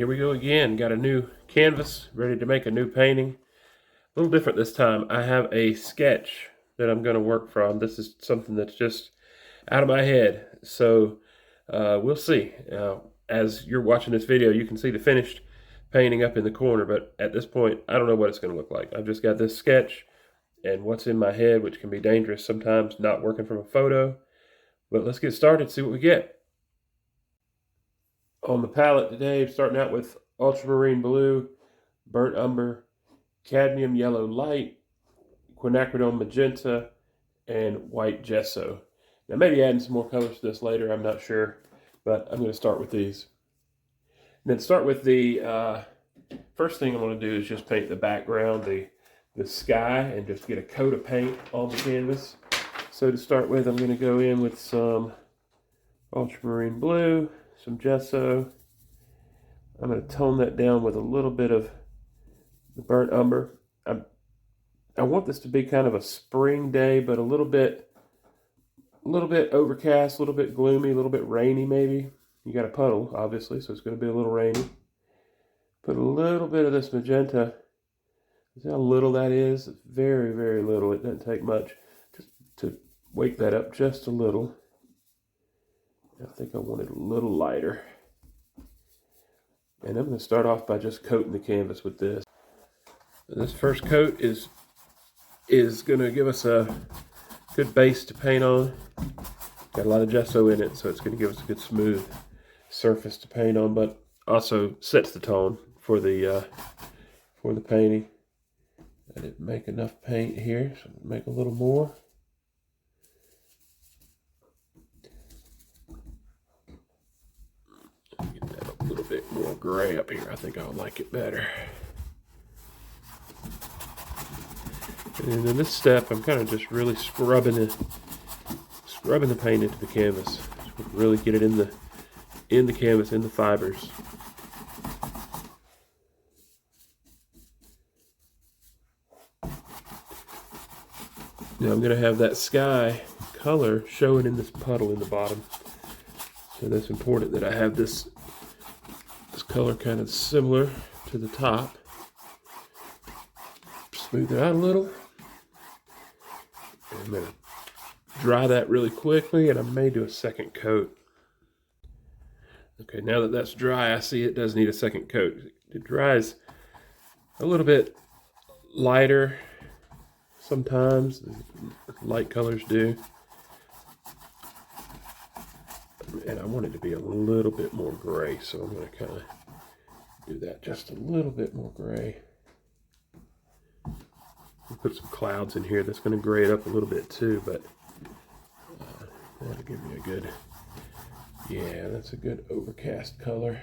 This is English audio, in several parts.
here we go again. Got a new canvas, ready to make a new painting. A little different this time. I have a sketch that I'm going to work from. This is something that's just out of my head. So we'll see. As you're watching this video, you can see the finished painting up in the corner, but at this point, I don't know what it's going to look like. I've just got this sketch and what's in my head, which can be dangerous sometimes, not working from a photo. But let's get started, see what we get. On the palette today, starting out with Ultramarine Blue, Burnt Umber, Cadmium Yellow Light, Quinacridone Magenta, and White Gesso. Now maybe adding some more colors to this later, I'm not sure, but I'm going to start with these. And then start with the first thing I want to do is just paint the background, the sky, and just get a coat of paint on the canvas. So to start with, I'm going to go in with some Ultramarine Blue, some gesso. I'm going to tone that down with a little bit of the burnt umber. I want this to be kind of a spring day, but a little bit overcast, a little bit gloomy, a little bit rainy maybe. You got a puddle, obviously, so it's going to be a little rainy. Put a little bit of this magenta. See how little that is? It's very, very little. It doesn't take much. Just to wake that up just a little. I think I want it a little lighter. And I'm going to start off by just coating the canvas with this. This first coat is going to give us a good base to paint on. Got a lot of gesso in it, so it's going to give us a good smooth surface to paint on, but also sets the tone for the painting. I didn't make enough paint here, so I'm going to make a little more. Get that a little bit more gray up here. I think I'll like it better. And in this step, I'm kind of just really scrubbing the paint into the canvas. Just really get it in the canvas, in the fibers. Now I'm going to have that sky color showing in this puddle in the bottom. So that's important that I have this color kind of similar to the top. Smooth it out a little. I'm going to dry that really quickly, and I may do a second coat. Okay, now that that's dry, I see it does need a second coat. It dries a little bit lighter sometimes. Light colors do. And I want it to be a little bit more gray, so I'm going to kind of do that just a little bit more gray. I'll put some clouds in here that's going to gray it up a little bit too, but that'll give me a good, yeah, that's a good overcast color.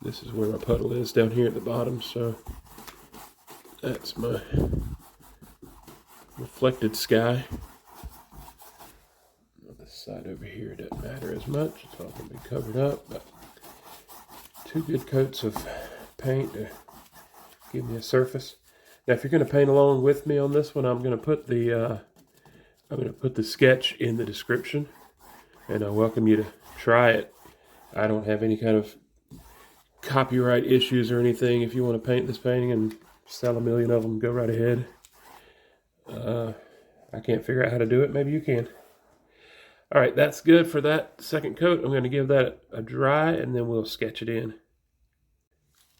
This is where my puddle is down here at the bottom, so that's my reflected sky. On this side over here, it doesn't matter as much. It's all going to be covered up, but 2 good coats of paint to give me a surface. Now, if you're going to paint along with me on this one, I'm going to put the sketch in the description, and I welcome you to try it. I don't have any kind of copyright issues or anything. If you want to paint this painting and sell 1 million of them, go right ahead. I can't figure out how to do it. Maybe you can. All right, that's good for that second coat. I'm going to give that a dry, and then we'll sketch it in.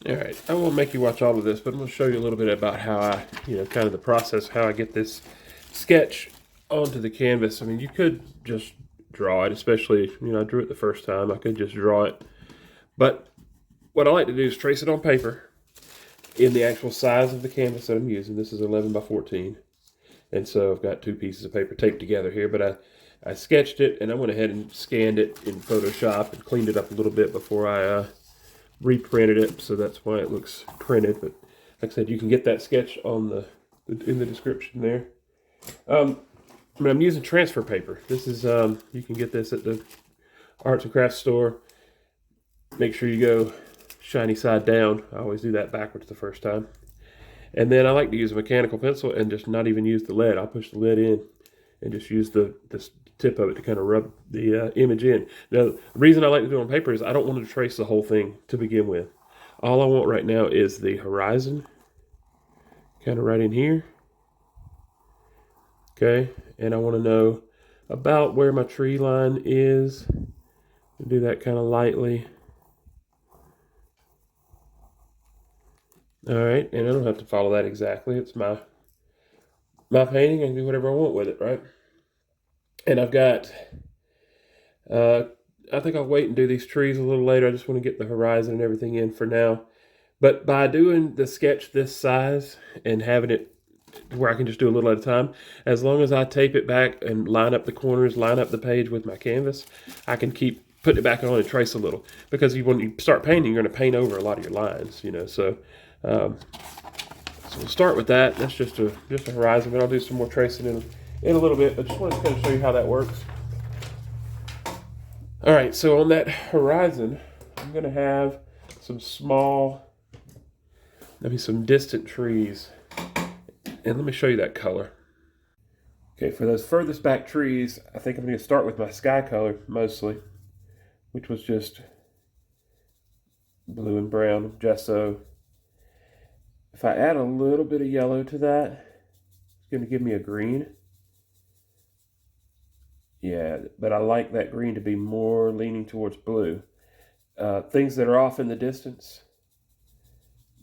All right, I won't make you watch all of this, but I'm going to show you a little bit about how I, kind of the process, how I get this sketch onto the canvas. I mean, you could just draw it, especially, I drew it the first time. I could just draw it. But what I like to do is trace it on paper in the actual size of the canvas that I'm using. This is 11 by 14. And so I've got 2 pieces of paper taped together here, but I sketched it, and I went ahead and scanned it in Photoshop and cleaned it up a little bit before I reprinted it, so that's why it looks printed. But like I said, you can get that sketch on in the description there. I'm using transfer paper. This is you can get this at the arts and crafts store. Make sure you go shiny side down. I always do that backwards the first time. And then I like to use a mechanical pencil and just not even use the lead. I'll push the lead in and just use the tip of it to kind of rub the image in. Now, the reason I like to do it on paper is I don't want to trace the whole thing to begin with. All I want right now is the horizon, kind of right in here. Okay, and I want to know about where my tree line is. I'll do that kind of lightly. All right, and I don't have to follow that exactly. It's my painting. I can do whatever I want with it, right? And I've got, I think I'll wait and do these trees a little later. I just want to get the horizon and everything in for now. But by doing the sketch this size and having it where I can just do a little at a time, as long as I tape it back and line up the corners, line up the page with my canvas, I can keep putting it back on and trace a little. Because when you start painting, you're going to paint over a lot of your lines, you know. So we'll start with that. That's just a horizon, but I'll do some more tracing in a little bit. I just wanted to kind of show you how that works. All right, so on that horizon, I'm going to have some small, maybe some distant trees. And let me show you that color. Okay, for those furthest back trees, I think I'm going to start with my sky color mostly, which was just blue and brown gesso. If I add a little bit of yellow to that, it's going to give me a green. Yeah, but I like that green to be more leaning towards blue. Things that are off in the distance,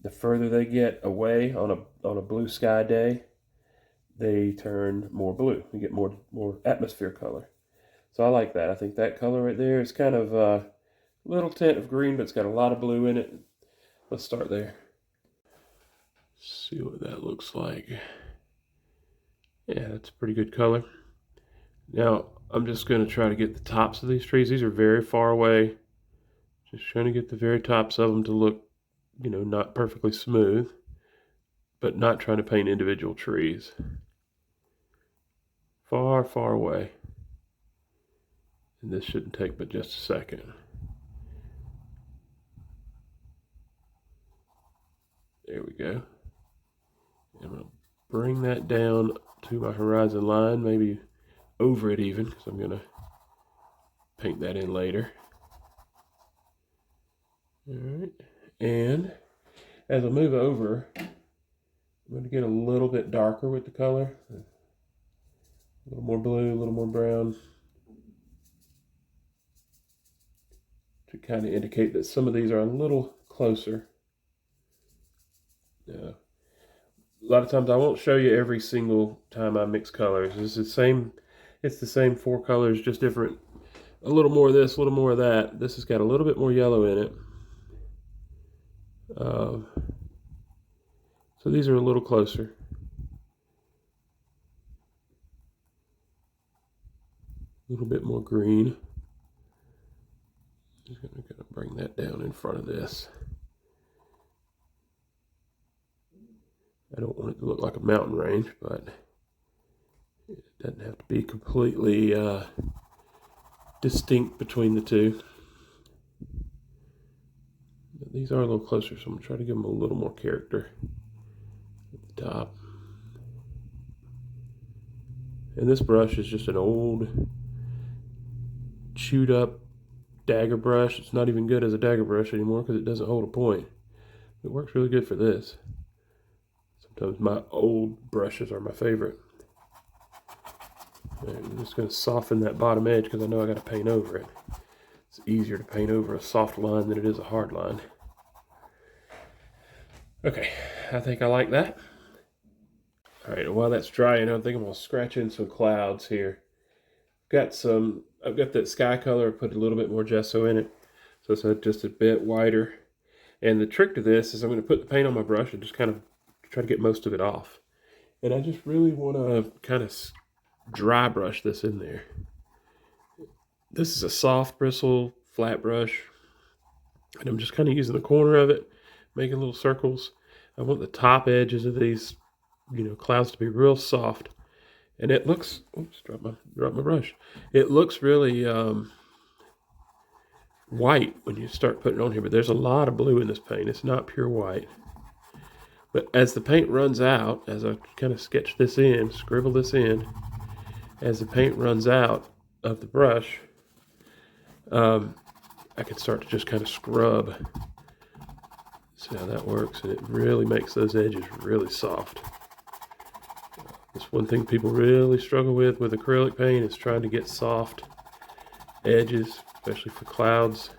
the further they get away on a blue sky day, they turn more blue. You get more atmosphere color. So I like that. I think that color right there is kind of a little tint of green, but it's got a lot of blue in it. Let's start there. See what that looks like. Yeah, that's a pretty good color. Now, I'm just going to try to get the tops of these trees. These are very far away. Just trying to get the very tops of them to look, you know, not perfectly smooth, but not trying to paint individual trees. Far, far away. And this shouldn't take but just a second. There we go. And I'm going to bring that down to my horizon line, maybe over it even, because I'm going to paint that in later. All right, and as I move over, I'm going to get a little bit darker with the color. A little more blue, a little more brown, to kind of indicate that some of these are a little closer. A lot of times I won't show you every single time I mix colors. It's the same 4 colors, just different. A little more of this, a little more of that. This has got a little bit more yellow in it. So these are a little closer. A little bit more green. Just going to bring that down in front of this. I don't want it to look like a mountain range, but it doesn't have to be completely distinct between the two. But these are a little closer, so I'm going to try to give them a little more character at the top. And this brush is just an old, chewed up dagger brush. It's not even good as a dagger brush anymore because it doesn't hold a point. It works really good for this. Sometimes my old brushes are my favorite. Right, I'm just going to soften that bottom edge because I know I got to paint over it. It's easier to paint over a soft line than it is a hard line. Okay, I think I like that. All right, while that's drying, I think I'm going to scratch in some clouds here. I've got that sky color, put a little bit more gesso in it, so it's just a bit wider. And the trick to this is I'm going to put the paint on my brush and just kind of try to get most of it off. And I just really want to kind of dry brush this in there. This is a soft bristle, flat brush. And I'm just kind of using the corner of it, making little circles. I want the top edges of these, clouds to be real soft. And it looks, oops, drop my brush. It looks really white when you start putting it on here, but there's a lot of blue in this paint. It's not pure white. But as the paint runs out, as I kind of sketch this in, scribble this in, as the paint runs out of the brush, I can start to just kind of scrub. See how that works? And it really makes those edges really soft. That's one thing people really struggle with acrylic paint, is trying to get soft edges, especially for clouds.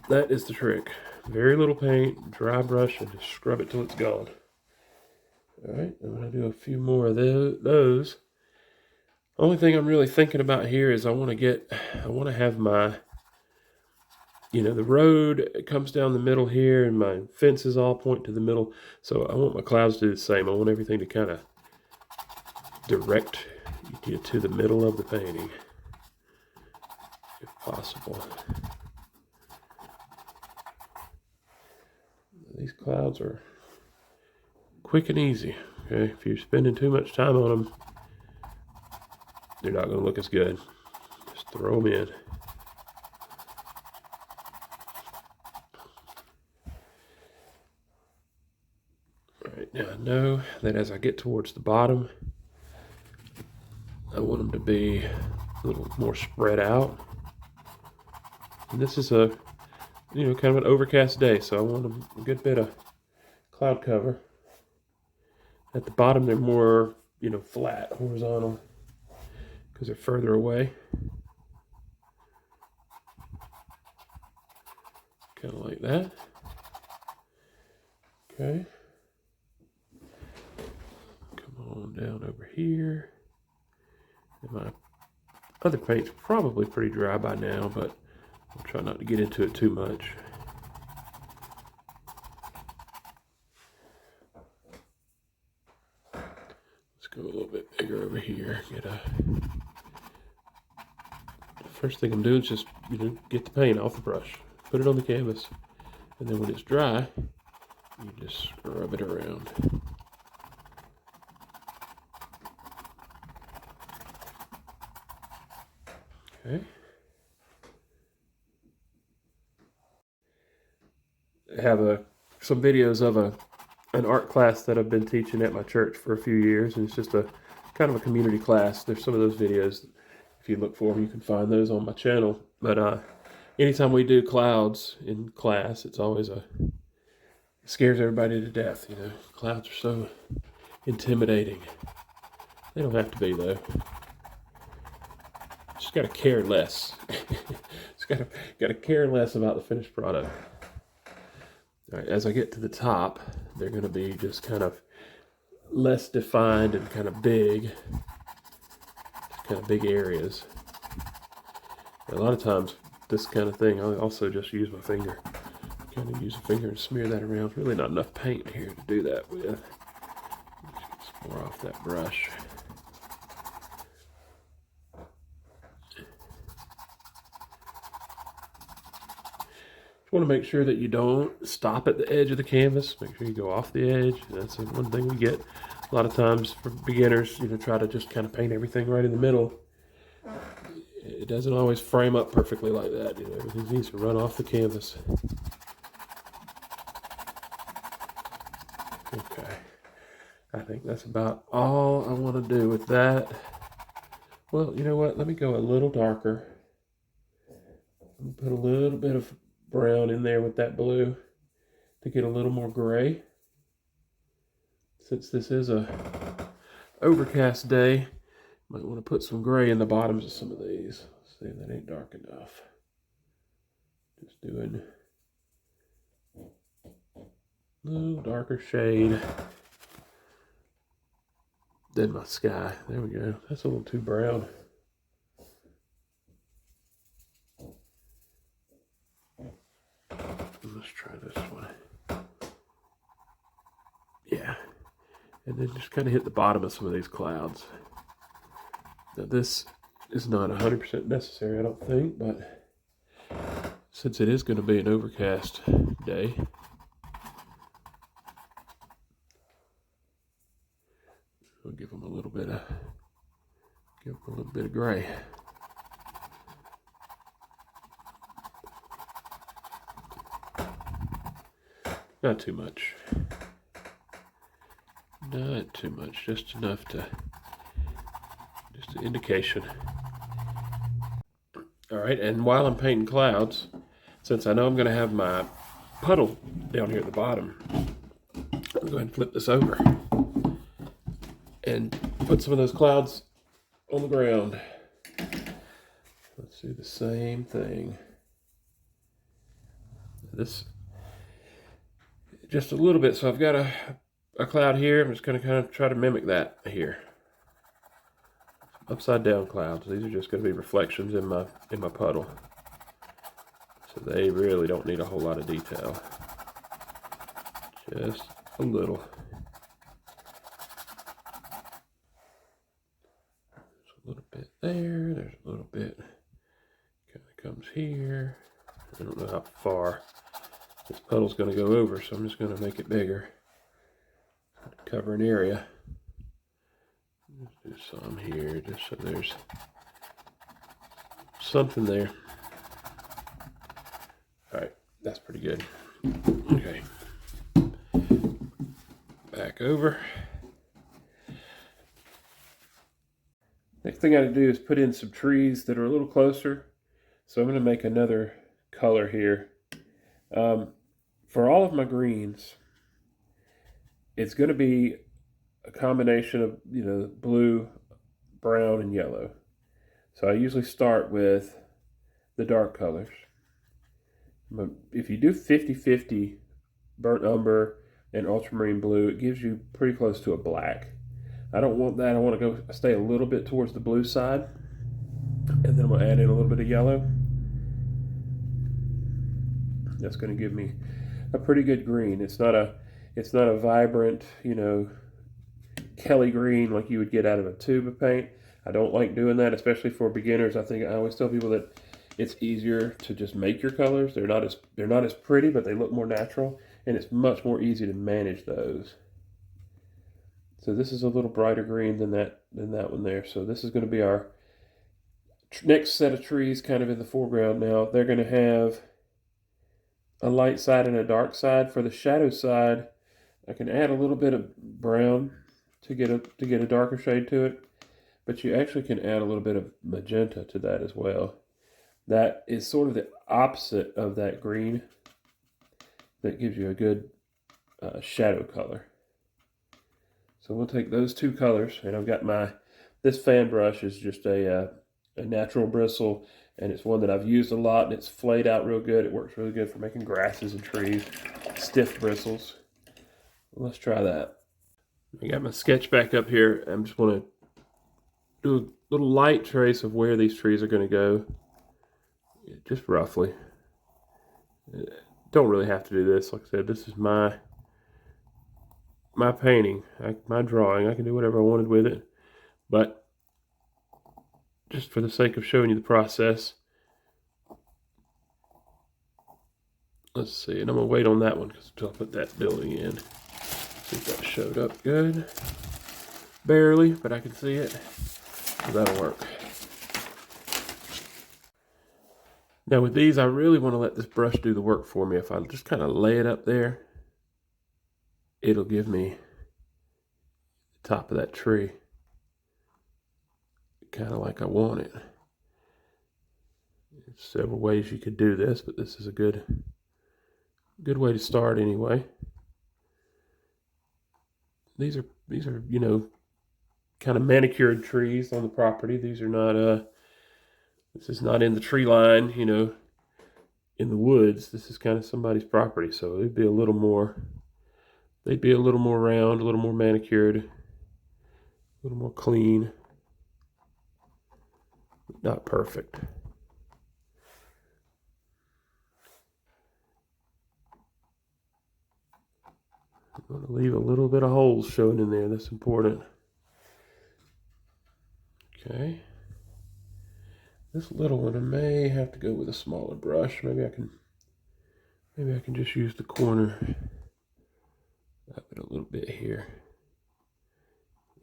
That is the trick. Very little paint, dry brush, and just scrub it till it's gone. Alright, I'm going to do a few more of those. Only thing I'm really thinking about here is I want to have my, the road comes down the middle here, and my fences all point to the middle. So I want my clouds to do the same. I want everything to kind of direct you to the middle of the painting, if possible. These clouds are quick and easy. Okay, if you're spending too much time on them, they're not going to look as good. Just throw them in. Alright, now I know that as I get towards the bottom, I want them to be a little more spread out. And this is a, kind of an overcast day, so I want a good bit of cloud cover. At the bottom, they're more, flat, horizontal, because they're further away. Kind of like that. Okay. Come on down over here. And my other paint's probably pretty dry by now, but I'll try not to get into it too much. Let's go a little bit bigger over here. First thing I'm doing is just, get the paint off the brush, put it on the canvas, and then when it's dry, you just rub it around. Okay. I have some videos of an art class that I've been teaching at my church for a few years, and it's just a kind of a community class. There's some of those videos. If you look for them, you can find those on my channel. But anytime we do clouds in class, it's always it scares everybody to death. Clouds are so intimidating. They don't have to be, though. Just gotta care less. Just gotta care less about the finished product. All right, as I get to the top, they're gonna be just kind of less defined and kind of big. Kind of big areas. A lot of times, this kind of thing, I also just use my finger. Kind of use a finger and smear that around. Really not enough paint here to do that with. Just get some more off that brush. Just want to make sure that you don't stop at the edge of the canvas. Make sure you go off the edge. That's the one thing we get a lot of times for beginners, try to just kind of paint everything right in the middle. It doesn't always frame up perfectly like that. Everything needs to run off the canvas. Okay. I think that's about all I want to do with that. Well, you know what? Let me go a little darker. Put a little bit of brown in there with that blue to get a little more gray. Since this is a overcast day, might want to put some gray in the bottoms of some of these. Let's see if that ain't dark enough. Just doing a little darker shade than my sky. There we go. That's a little too brown. Let's try this one. Yeah. And then just kind of hit the bottom of some of these clouds. Now this is not 100% necessary, I don't think, but since it is going to be an overcast day, we'll give them a little bit of gray. Not too much. Not too much, just enough to, just an indication. All right, and while I'm painting clouds, since I know I'm going to have my puddle down here at the bottom, I'll go ahead and flip this over and put some of those clouds on the ground. Let's do the same thing. This, just a little bit, so I've got a cloud here. I'm just going to kind of try to mimic that here. Upside down clouds. These are just going to be reflections in my puddle. So they really don't need a whole lot of detail. Just a little. There's a little bit there. There's a little bit kind of comes here. I don't know how far this puddle's going to go over, so I'm just going to make it bigger. Cover an area. Let's do some here, just so there's something there. All right, that's pretty good. Okay, back over. Next thing I got to do is put in some trees that are a little closer. So I'm going to make another color here. For all of my greens, it's going to be a combination of, you know, blue, brown, and yellow. So I usually start with the dark colors. But if you do 50-50 burnt umber and ultramarine blue, it gives you pretty close to a black. I don't want that. I want to go stay a little bit towards the blue side, and then I'm going to add in a little bit of yellow. That's going to give me a pretty good green. It's not a vibrant, you know, Kelly green like you would get out of a tube of paint. I don't like doing that, especially for beginners. I always tell people that it's easier to just make your colors. They're not as pretty, but they look more natural, and it's much more easy to manage those. So this is a little brighter green than that one there. So this is going to be our next set of trees, kind of in the foreground. Now they're going to have a light side and a dark side. For the shadow side, I can add a little bit of brown to get a darker shade to it, but you actually can add a little bit of magenta to that as well. That is sort of the opposite of that green. That gives you a good shadow color. So we'll take those two colors, and I've got this fan brush is just a natural bristle, and it's one that I've used a lot, and it's flayed out real good. It works really good for making grasses and trees, stiff bristles. Let's try that. I got my sketch back up here. I just want to do a little light trace of where these trees are going to go, just roughly. Don't really have to do this. Like I said, this is my painting, my drawing. I can do whatever I wanted with it, but just for the sake of showing you the process, let's see. And I'm gonna wait on that one until I put that building in. See if that showed up good. Barely, but I can see it. So that'll work. Now with these, I really want to let this brush do the work for me. If I just kind of lay it up there, it'll give me the top of that tree, kind of like I want it. There's several ways you could do this, but this is a good way to start anyway. These are, you know, kind of manicured trees on the property. These are not this is not in the tree line, you know, in the woods. This is kind of somebody's property, so they'd be a little more round, a little more manicured, a little more clean. Not perfect. I'm going to leave a little bit of holes showing in there. That's important. Okay. This little one, I may have to go with a smaller brush. Maybe I can just use the corner. Up it a little bit here.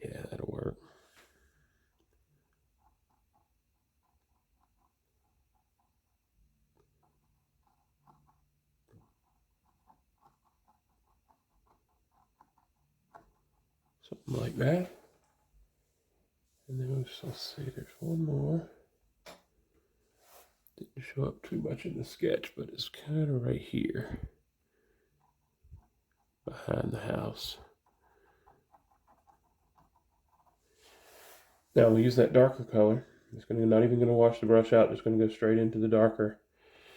Yeah, that'll work. like that. And then let's see, there's one more. Didn't show up too much in the sketch, but it's kind of right here, behind the house. Now we'll use that darker color. It's not even going to wash the brush out, just going to go straight into the darker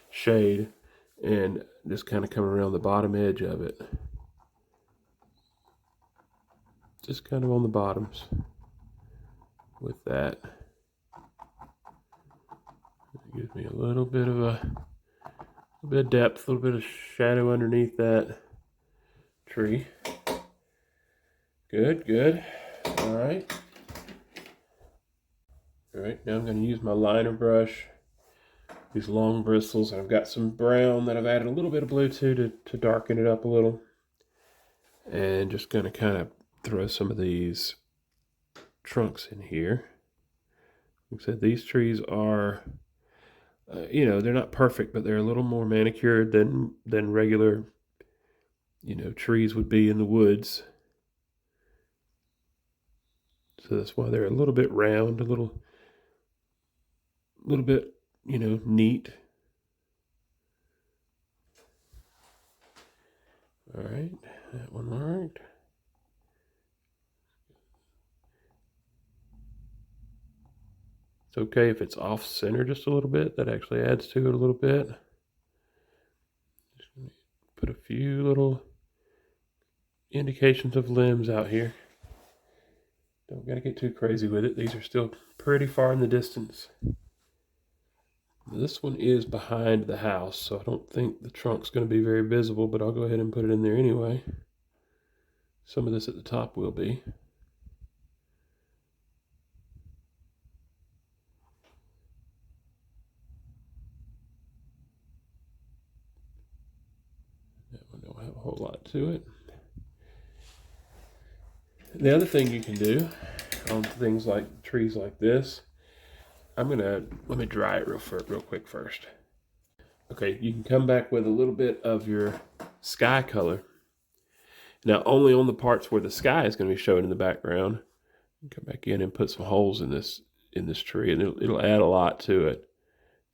shade and just kind of come around the bottom edge of it. Just kind of on the bottoms with that. It gives me a little bit of depth, a little bit of shadow underneath that tree. Good, good. All right. All right, now I'm going to use my liner brush, these long bristles, and I've got some brown that I've added a little bit of blue to darken it up a little. And just going to kind of throw some of these trunks in here. Like I said, these trees are, you know, they're not perfect, but they're a little more manicured than regular, you know, trees would be in the woods. So that's why they're a little bit round, a little bit, you know, neat. All right, that one marked. It's okay if it's off center just a little bit. That actually adds to it a little bit. Just put a few little indications of limbs out here. Don't gotta get too crazy with it. These are still pretty far in the distance. This one is behind the house, so I don't think the trunk's going to be very visible, but I'll go ahead and put it in there anyway. Some of this at the top will be. That one don't have a whole lot to it. The other thing you can do on things like trees like this, let me dry it real quick first. Okay, you can come back with a little bit of your sky color. Now, only on the parts where the sky is going to be shown in the background. Come back in and put some holes in this tree, and it'll add a lot to it.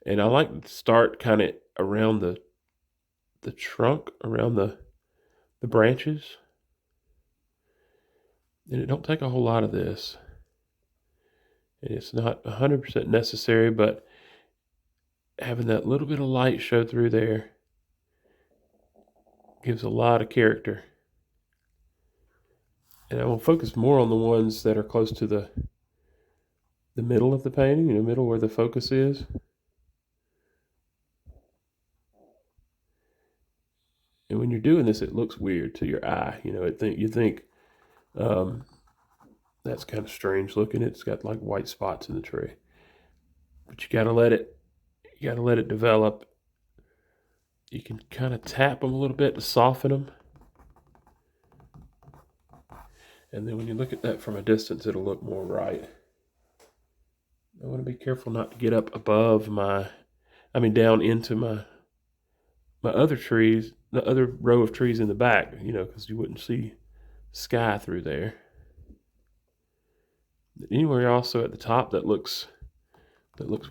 And I like to start kind of around the trunk, around the branches. And it don't take a whole lot of this. And it's not 100% necessary, but having that little bit of light show through there gives a lot of character. And I will focus more on the ones that are close to the middle of the painting, you know, middle where the focus is. And when you're doing this, it looks weird to your eye. You know, you think that's kind of strange looking. It's got like white spots in the tree, but you gotta let it develop. You can kind of tap them a little bit to soften them. And then when you look at that from a distance, it'll look more right. I want to be careful not to get up above down into my other trees, the other row of trees in the back, you know, because you wouldn't see sky through there. Anywhere also at the top that looks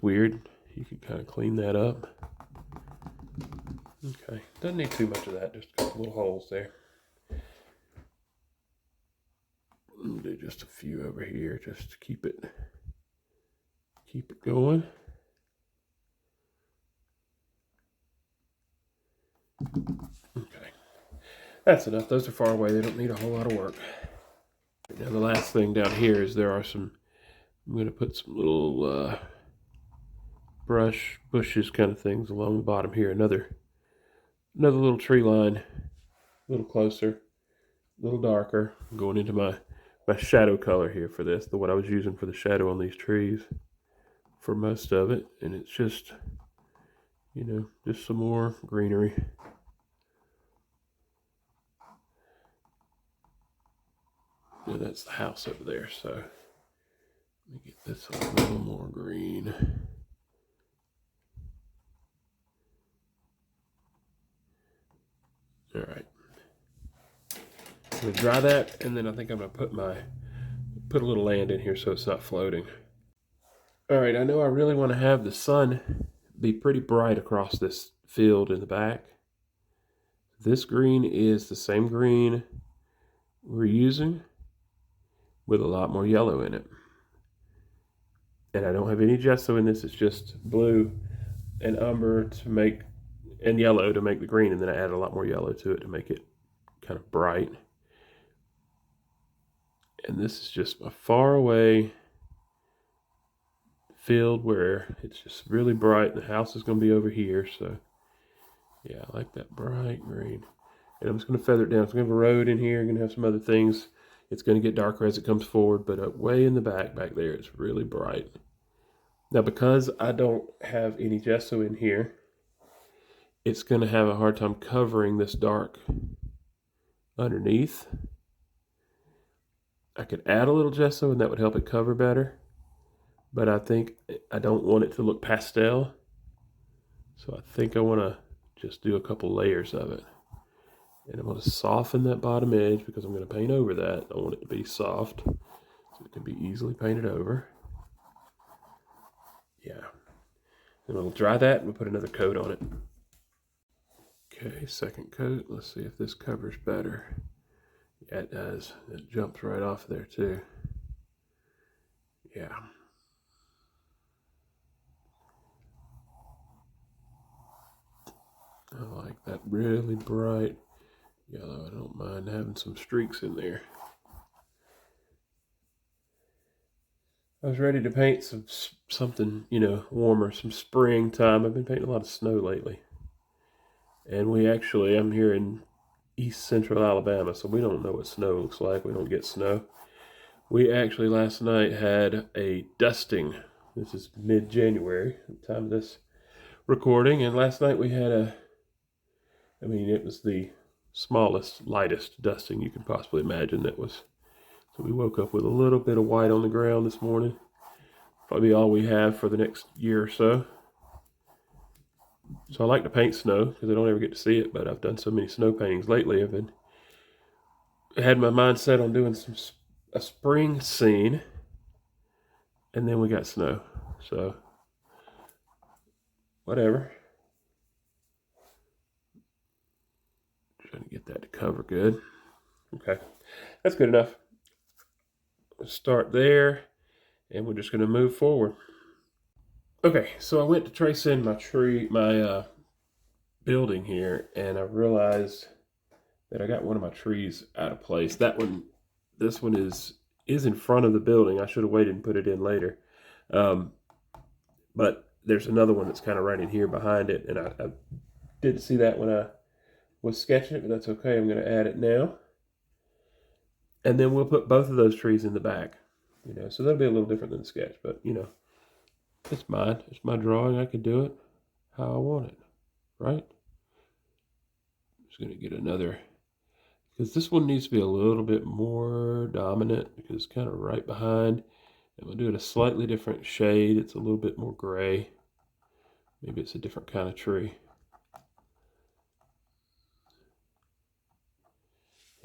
weird, you can kind of clean that up. Okay, doesn't need too much of that, just a couple little holes there. I'll do just a few over here just to keep it going. Okay, that's enough. Those are far away. They don't need a whole lot of work. Now the last thing down here is I'm going to put some little bushes kind of things along the bottom here. Another little tree line, a little closer, a little darker. I'm going into my shadow color here for this, what I was using for the shadow on these trees for most of it. And it's just, you know, just some more greenery. And that's the house over there, so let me get this a little more green. All right. I'm going to dry that, and then I think I'm going to put my put a little land in here so it's not floating. All right, I know I really want to have the sun be pretty bright across this field in the back. This green is the same green we're using with a lot more yellow in it. And I don't have any gesso in this, it's just blue and umber to make, and yellow to make the green, and then I add a lot more yellow to it to make it kind of bright. And this is just a far away field where it's just really bright. The house is going to be over here, so yeah, I like that bright green. And I'm just going to feather it down. So we have a road in here. I'm going to have some other things. It's going to get darker as it comes forward, but way in the back there, it's really bright. Now, because I don't have any gesso in here, it's going to have a hard time covering this dark underneath. I could add a little gesso and that would help it cover better, but I think I don't want it to look pastel. So I think I want to just do a couple layers of it. And I'm going to soften that bottom edge because I'm going to paint over that. I want it to be soft so it can be easily painted over. Yeah. And we'll dry that and we'll put another coat on it. Okay, second coat. Let's see if this covers better. Yeah, it does. It jumps right off there too. Yeah. I like that really bright yellow. I don't mind having some streaks in there. I was ready to paint something, you know, warmer, some springtime. I've been painting a lot of snow lately. And I'm here in east central Alabama, so we don't know what snow looks like. We don't get snow. We actually last night had a dusting. This is mid-January, the time of this recording. And last night we had it was the smallest, lightest dusting you could possibly imagine. So we woke up with a little bit of white on the ground this morning. Probably all we have for the next year or so. So I like to paint snow because I don't ever get to see it, but I've done so many snow paintings lately. I had my mind set on doing a spring scene, and then we got snow. So whatever. Trying to get that to cover good. Okay, that's good enough. Let's start there, and we're just going to move forward. Okay, so I went to trace in my building here, and I realized that I got one of my trees out of place. This one is in front of the building. I should have waited and put it in later. But there's another one that's kind of right in here behind it, and I didn't see that when I was sketching it, but that's okay. I'm going to add it now. And then we'll put both of those trees in the back, you know, so that'll be a little different than the sketch, but you know, it's mine. It's my drawing. I can do it how I want it, right? Just going to get another, because this one needs to be a little bit more dominant because it's kind of right behind. And we'll do it a slightly different shade. It's a little bit more gray. Maybe it's a different kind of tree.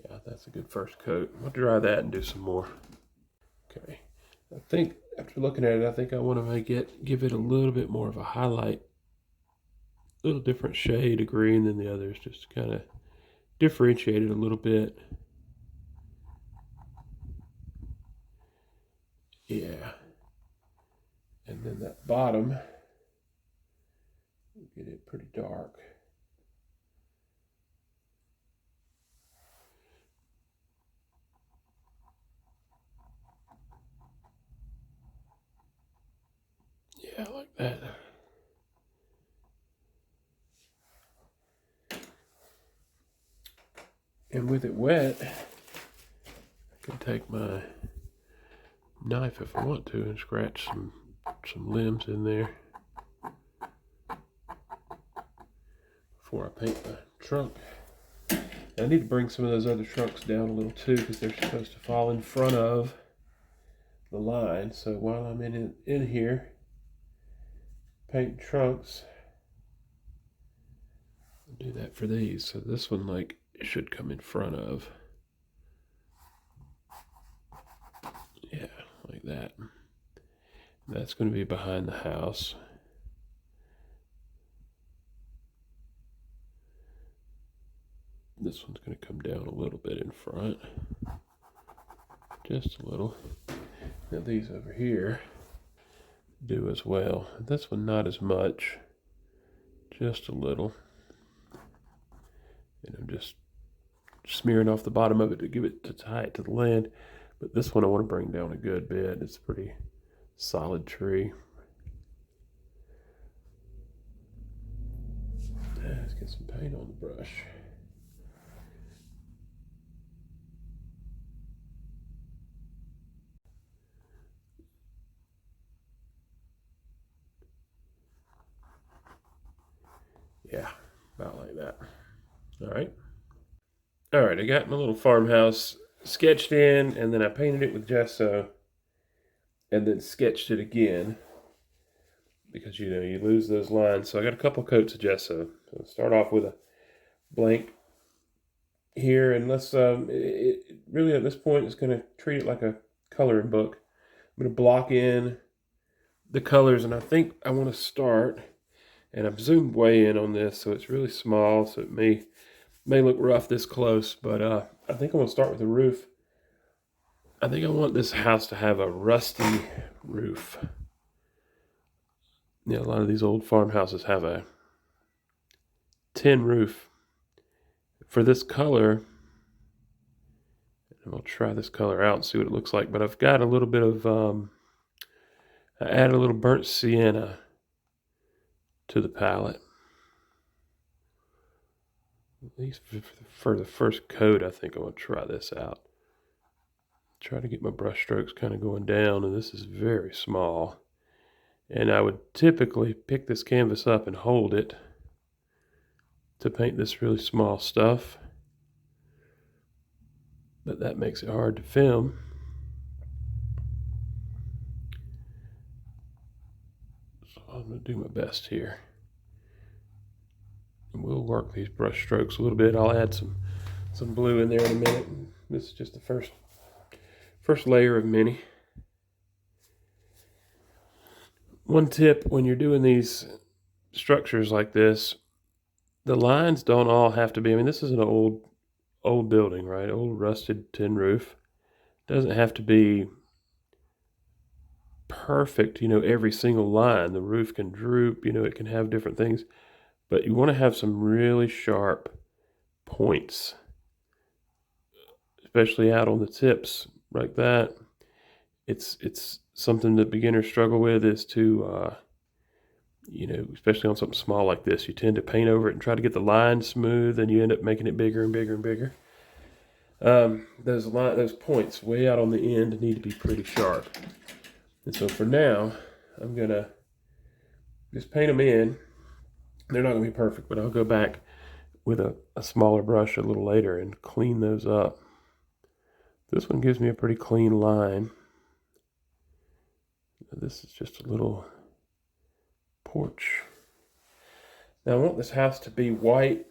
Yeah, that's a good first coat. I'll dry that and do some more. Okay, I think after looking at it, I think I want to give it a little bit more of a highlight, a little different shade of green than the others, just to kind of differentiate it a little bit. Yeah, and then that bottom, get it pretty dark. Yeah, like that. And with it wet, I can take my knife if I want to and scratch some limbs in there before I paint my trunk. I need to bring some of those other trunks down a little too because they're supposed to fall in front of the line. So while I'm in here painting trunks, I'll do that for these. So this one it should come in front of. Yeah, like that. That's going to be behind the house. This one's going to come down a little bit in front. Just a little. Now these over here do as well. This one not as much. Just a little. And I'm just smearing off the bottom of it to give it to tie it to the land. But this one I want to bring down a good bit. It's a pretty solid tree. Let's get some paint on the brush. Yeah, about like that. All right. All right, I got my little farmhouse sketched in, and then I painted it with gesso, and then sketched it again, because, you know, you lose those lines. So I got a couple coats of gesso. So I'll start off with a blank here, and let's, really at this point, it's going to treat it like a coloring book. I'm going to block in the colors, and I think I want to start, and I've zoomed way in on this, so it's really small, so it may look rough this close, but I think I'm going to start with the roof. I think I want this house to have a rusty roof. Yeah, a lot of these old farmhouses have a tin roof. For this color, and I'll try this color out and see what it looks like, but I've got a little bit of, I added a little burnt sienna to the palette. At least for the first coat, I think I want to try this out. Try to get my brush strokes kind of going down, and this is very small. And I would typically pick this canvas up and hold it to paint this really small stuff, but that makes it hard to film. So I'm going to do my best here. And we'll work these brush strokes a little bit. I'll add some blue in there in a minute. This is just the first layer of many. One tip when you're doing these structures like this, the lines don't all have to be, I mean, this is an old building, right? Old rusted tin roof. Doesn't have to be perfect, you know, every single line. The roof can droop, you know, it can have different things. But you want to have some really sharp points, especially out on the tips like that. It's something that beginners struggle with, is to, you know, especially on something small like this, you tend to paint over it and try to get the line smooth, and you end up making it bigger and bigger and bigger. Those points way out on the end need to be pretty sharp. And so for now, I'm going to just paint them in. They're not going to be perfect, but I'll go back with a smaller brush a little later and clean those up. This one gives me a pretty clean line. This is just a little porch. Now I want this house to be white,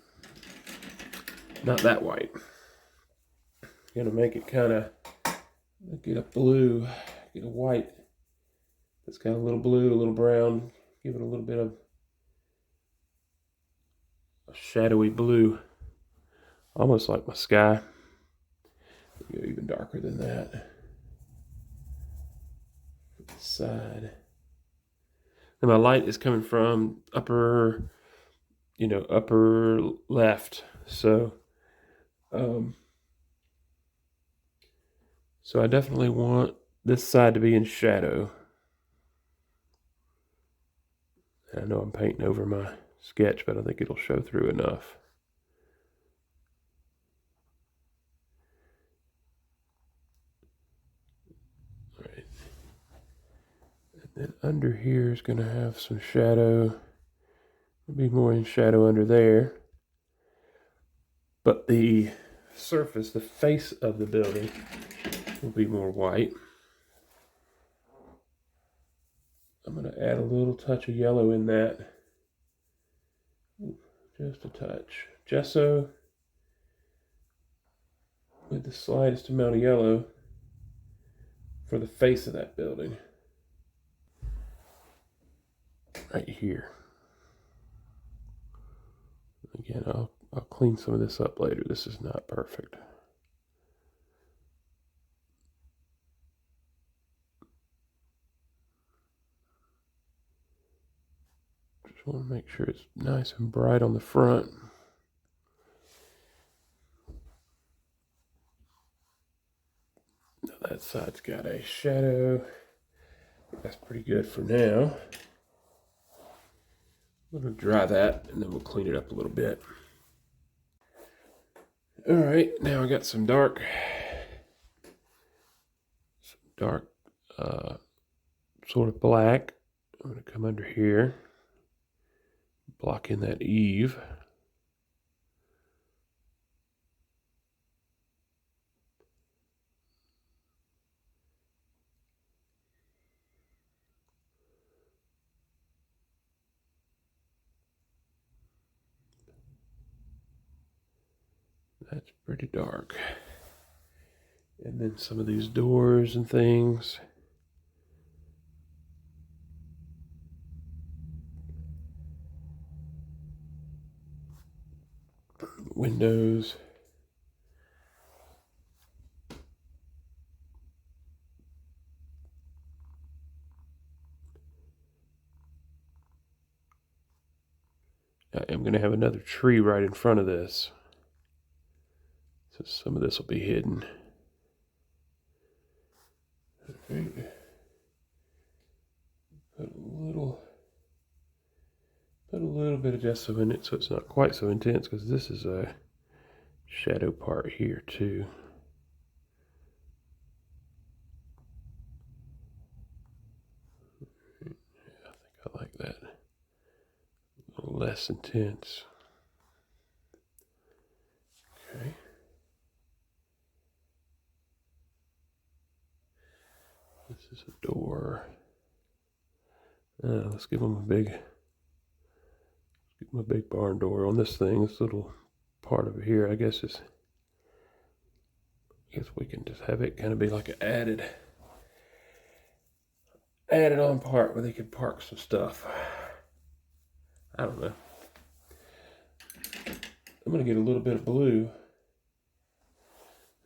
not that white. I'm going to make it kind of, get a blue, get a white that's got a little blue, a little brown, give it a little bit of a shadowy blue, almost like my sky. Go even darker than that. The side. And my light is coming from upper left. So, so I definitely want this side to be in shadow. I know I'm painting over my sketch, but I think it'll show through enough. All right. And then under here is going to have some shadow. There'll be more in shadow under there. But the surface, the face of the building, will be more white. I'm going to add a little touch of yellow in that. Just a touch. Gesso with the slightest amount of yellow for the face of that building. Right here. Again, I'll clean some of this up later. This is not perfect. Just want to make sure it's nice and bright on the front. Now that side's got a shadow. That's pretty good for now. I'm going to dry that and then we'll clean it up a little bit. All right, now I got some dark sort of black. I'm going to come under here, block in that eave. That's pretty dark. And then some of these doors and things. Windows. I am going to have another tree right in front of this. So some of this will be hidden. Right. Put a little bit of gesso in it so it's not quite so intense, because this is a shadow part here too. Yeah, I think I like that. A little less intense. Okay. This is a door. Let's give them a big barn door on this thing. This little part of it here, I guess we can just have it kind of be like an added on part where they could park some stuff. I don't know. I'm gonna get a little bit of blue.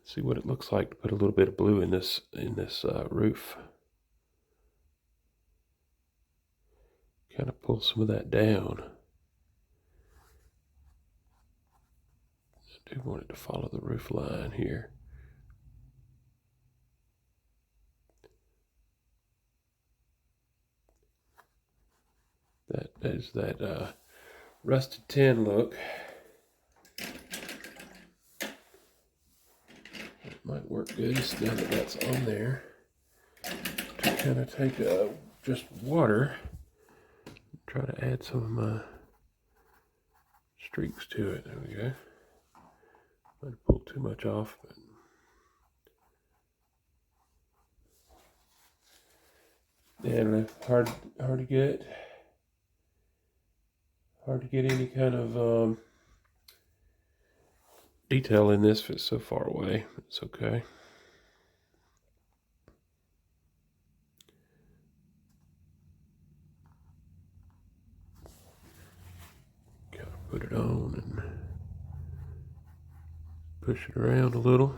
See what it looks like to put a little bit of blue in this roof. Kind of pull some of that down. I do want it to follow the roof line here. That is that rusted tin look. It might work good now that that's on there. To kind of take just water, try to add some of my streaks to it. There we go. Might have pulled too much off, but yeah, hard to get. Hard to get any kind of detail in this if it's so far away. It's okay. Gotta put it on and push it around a little.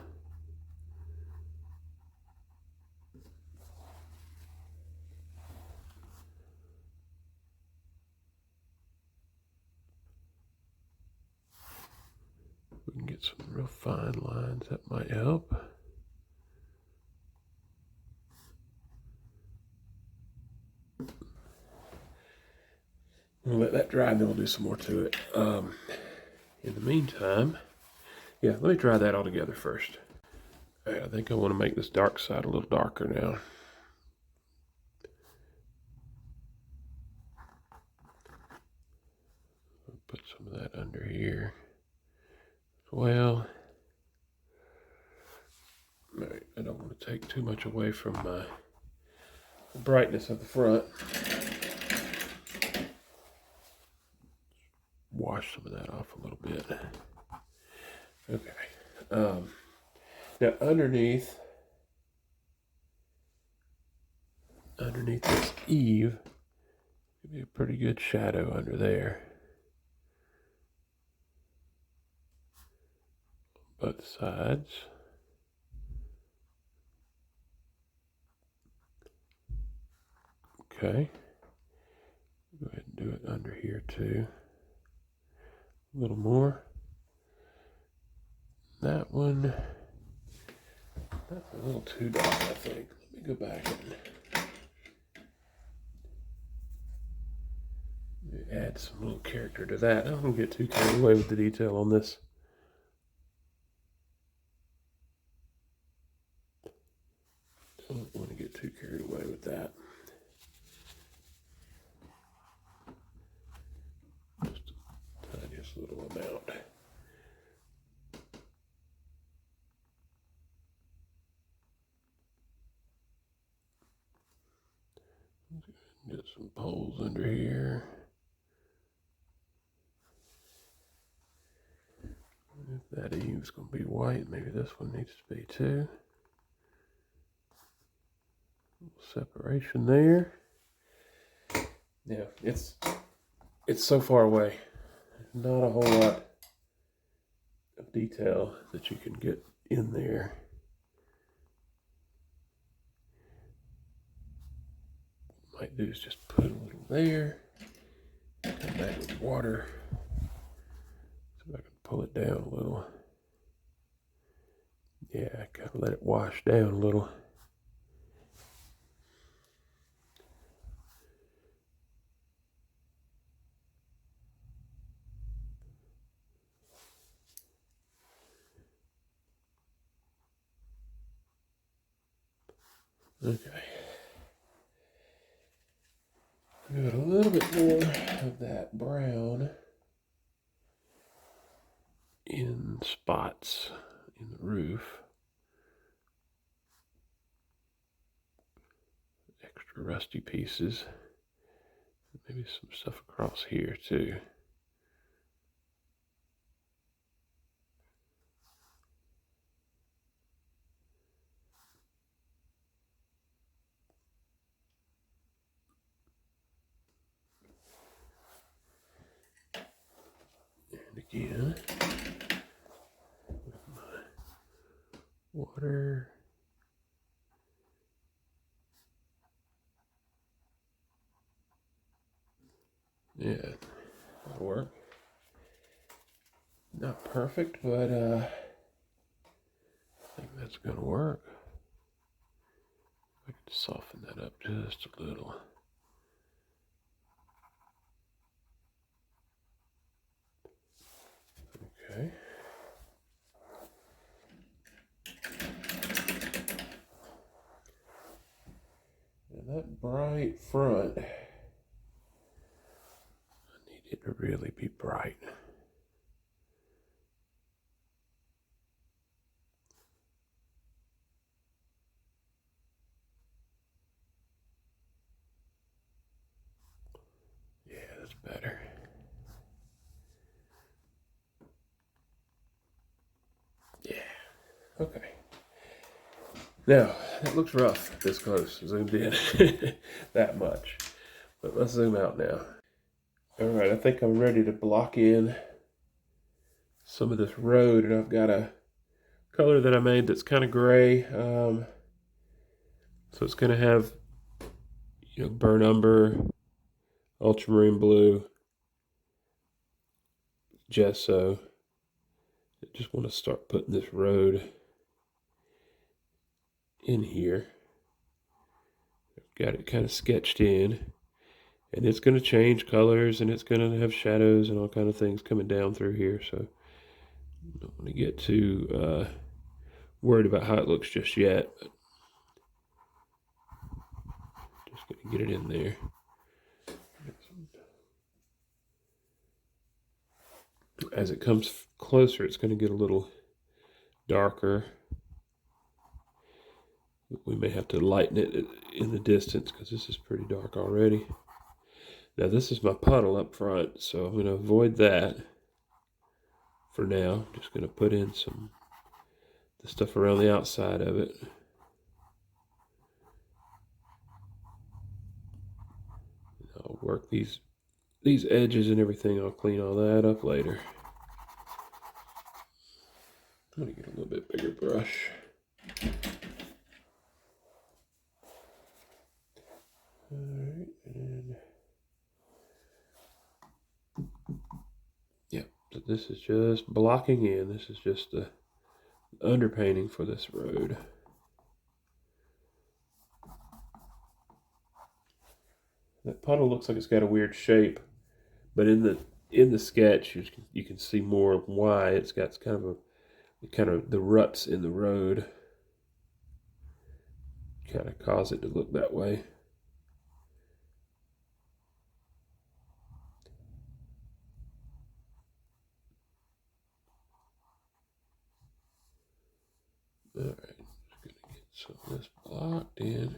We can get some real fine lines, that might help. We'll let that dry and then we'll do some more to it. In the meantime, yeah, let me dry that all together first. All right, I think I want to make this dark side a little darker now. I'll put some of that under here as well. All right, I don't want to take too much away from the brightness of the front. Wash some of that off a little bit. Okay. Now underneath, underneath this eave. Could be a pretty good shadow under there. Both sides. Okay. Go ahead and do it under here too. A little more. That one, that's a little too dark, I think. Let me go back and add some little character to that. I don't get too carried away with the detail on this. Don't want to get too carried away with that. Just a tiniest little amount. Get some poles under here. If that eave's going to be white, maybe this one needs to be too. Separation there. Yeah, it's so far away. There's not a whole lot of detail that you can get in there. What I might do is just put a little there. Come back with water. See if I can pull it down a little. Yeah, I gotta let it wash down a little. Okay. Got a little bit more of that brown in spots in the roof. Extra rusty pieces. Maybe some stuff across here too. And again, with my water. Yeah, that'll work. Not perfect, but I think that's gonna work. I can soften that up just a little. Okay. And that bright front, I need it to really be bright. Yeah, that's better. Yeah, okay. Now, it looks rough this close, zoomed in that much. But let's zoom out now. All right, I think I'm ready to block in some of this road, and I've got a color that I made that's kind of gray. So it's going to have, burnt umber, ultramarine blue, gesso. I just want to start putting this road in here. I've got it kind of sketched in, and it's going to change colors, and it's going to have shadows and all kind of things coming down through here. So I don't want to get too worried about how it looks just yet. But just going to get it in there. As it comes closer, it's going to get a little darker. We may have to lighten it in the distance because this is pretty dark already. Now this is my puddle up front, so I'm going to avoid that for now. I'm just going to put in the stuff around the outside of it. We'll work these edges and everything. I'll clean all that up later. I'm going to get a little bit bigger brush. Alright, and yeah, so this is just blocking in. This is just the underpainting for this road. That puddle looks like it's got a weird shape, but in the sketch you can see more of why. It's got kind of the ruts in the road kind of cause it to look that way. All right, just gonna get some of this blocked in.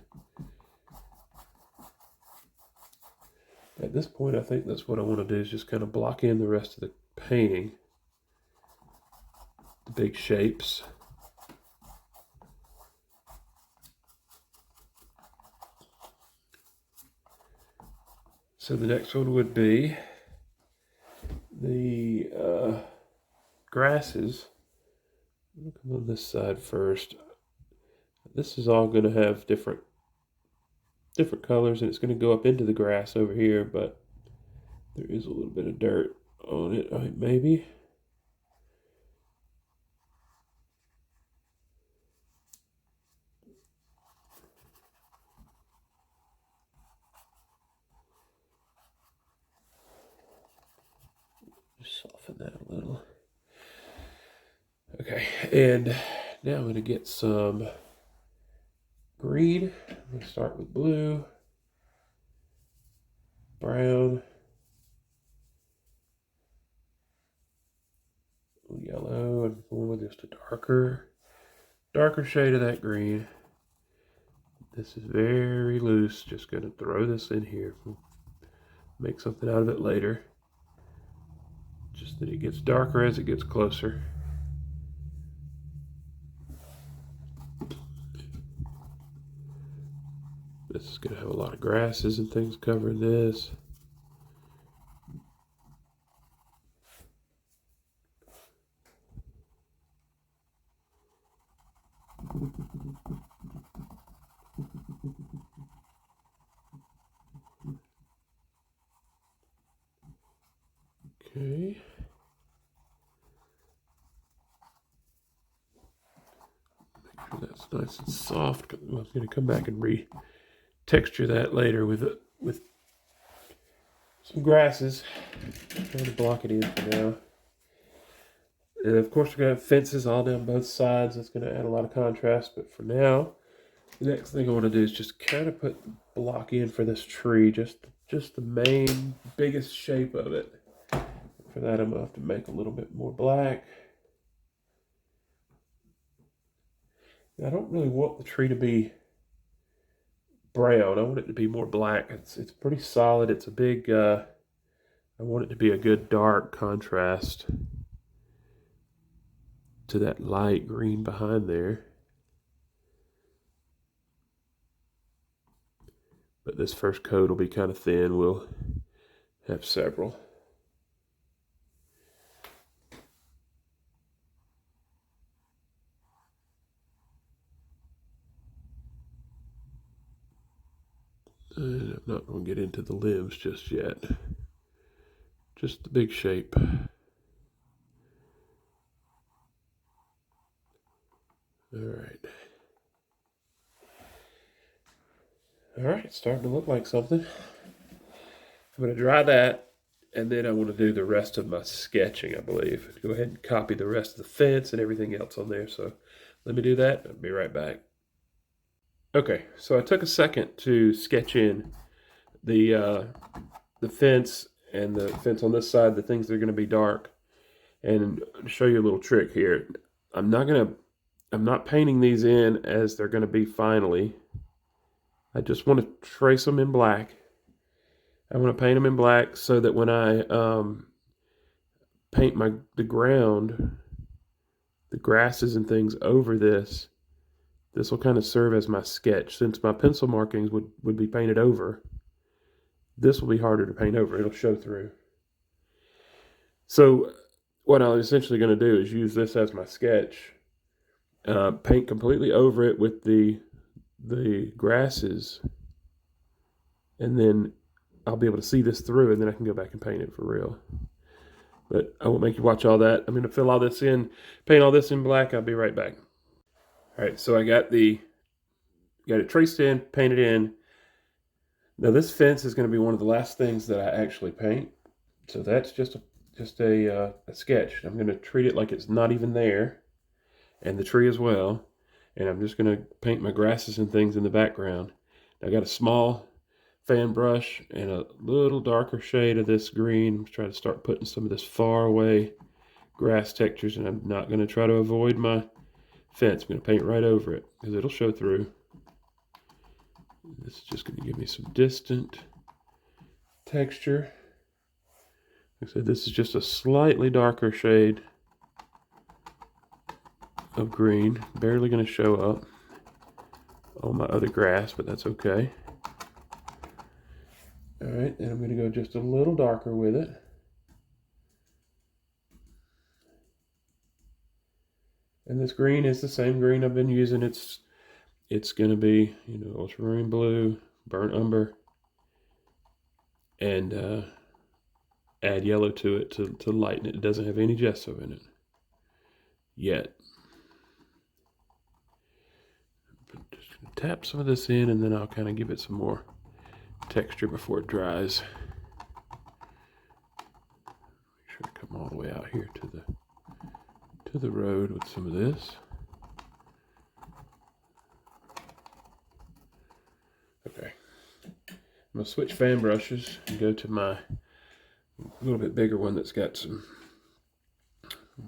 At this point, I think that's what I want to do, is just kind of block in the rest of the painting, the big shapes. So the next one would be the grasses. I'll come on this side first. This is all going to have different colors, and it's going to go up into the grass over here, but there is a little bit of dirt on it. All right, maybe. Just soften that a little. Okay, and now I'm going to get some green. I'm going to start with blue, brown, yellow, and going with just a darker shade of that green. This is very loose. Just going to throw this in here. Make something out of it later. Just that it gets darker as it gets closer. This is going to have a lot of grasses and things covering this. Okay. Make sure that's nice and soft. I'm going to come back and re-texture that later with some grasses. I'm trying to block it in for now. And of course, we're going to have fences all down both sides. That's going to add a lot of contrast. But for now, the next thing I want to do is just kind of put the block in for this tree, just the main, biggest shape of it. For that, I'm going to have to make a little bit more black. I don't really want the tree to be brown. I want it to be more black. It's pretty solid. It's a big, I want it to be a good dark contrast to that light green behind there. But this first coat will be kind of thin. We'll have several. And I'm not going to get into the limbs just yet. Just the big shape. All right. All right, it's starting to look like something. I'm going to dry that, and then I want to do the rest of my sketching, I believe. Go ahead and copy the rest of the fence and everything else on there. So let me do that. I'll be right back. Okay, so I took a second to sketch in the fence and the fence on this side, the things that are going to be dark, and show you a little trick here. I'm not painting these in as they're going to be finally. I just want to trace them in black. I want to paint them in black so that when I paint the ground, the grasses and things over this will kind of serve as my sketch. Since my pencil markings would be painted over, this will be harder to paint over. It'll show through. So what I'm essentially going to do is use this as my sketch, paint completely over it with the grasses, and then I'll be able to see this through, and then I can go back and paint it for real. But I won't make you watch all that. I'm going to fill all this in, paint all this in black. I'll be right back. All right, so I got it traced in, painted in. Now this fence is going to be one of the last things that I actually paint. So that's just a sketch. I'm going to treat it like it's not even there, and the tree as well. And I'm just going to paint my grasses and things in the background. I got a small fan brush and a little darker shade of this green. I'm trying to start putting some of this far away grass textures, and I'm not going to try to avoid my fence. I'm going to paint right over it because it'll show through. This is just going to give me some distant texture. Like I said, this is just a slightly darker shade of green. Barely going to show up on my other grass, but that's okay. All right, and I'm going to go just a little darker with it. And this green is the same green I've been using. It's going to be, ultramarine blue, burnt umber, and add yellow to it to lighten it. It doesn't have any gesso in it yet. Just tap some of this in, and then I'll kind of give it some more texture before it dries. Make sure I come all the way out here to the road with some of this. Okay, I'm gonna switch fan brushes and go to my little bit bigger one that's got some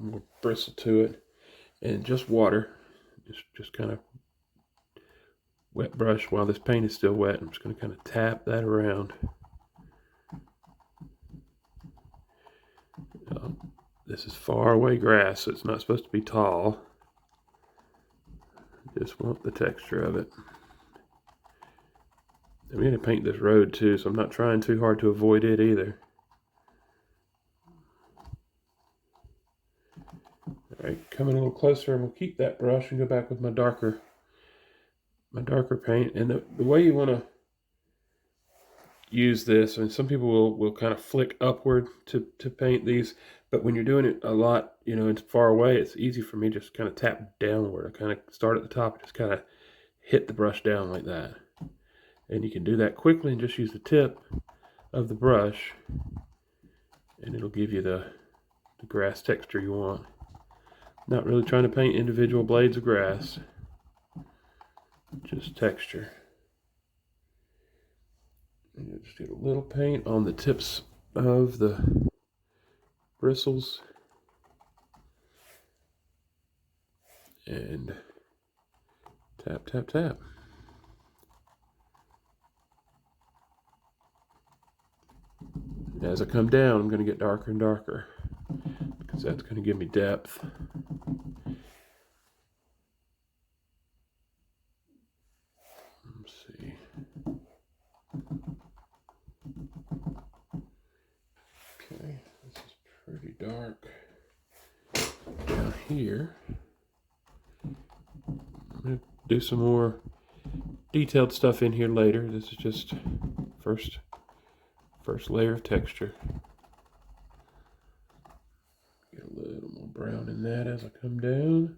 more bristle to it, and just water, just kind of wet brush while this paint is still wet. I'm just going to kind of tap that around. This is far away grass, so it's not supposed to be tall. Just want the texture of it. I'm going to paint this road too, so I'm not trying too hard to avoid it either. Alright, coming a little closer, and we'll keep that brush and go back with my darker paint. And the way you want to use this, and some people will kind of flick upward to paint these, but when you're doing it a lot, it's far away, it's easy for me to just kind of tap downward. I kind of start at the top and just kind of hit the brush down like that. And you can do that quickly and just use the tip of the brush, and it'll give you the grass texture you want. Not really trying to paint individual blades of grass, just texture. And you just get a little paint on the tips of the bristles, and tap, tap, tap. As I come down, I'm going to get darker and darker, because that's going to give me depth. Let's see. Okay, this is pretty dark down here. I'm going to do some more detailed stuff in here later. This is just first layer of texture. Get a little more brown in that as I come down.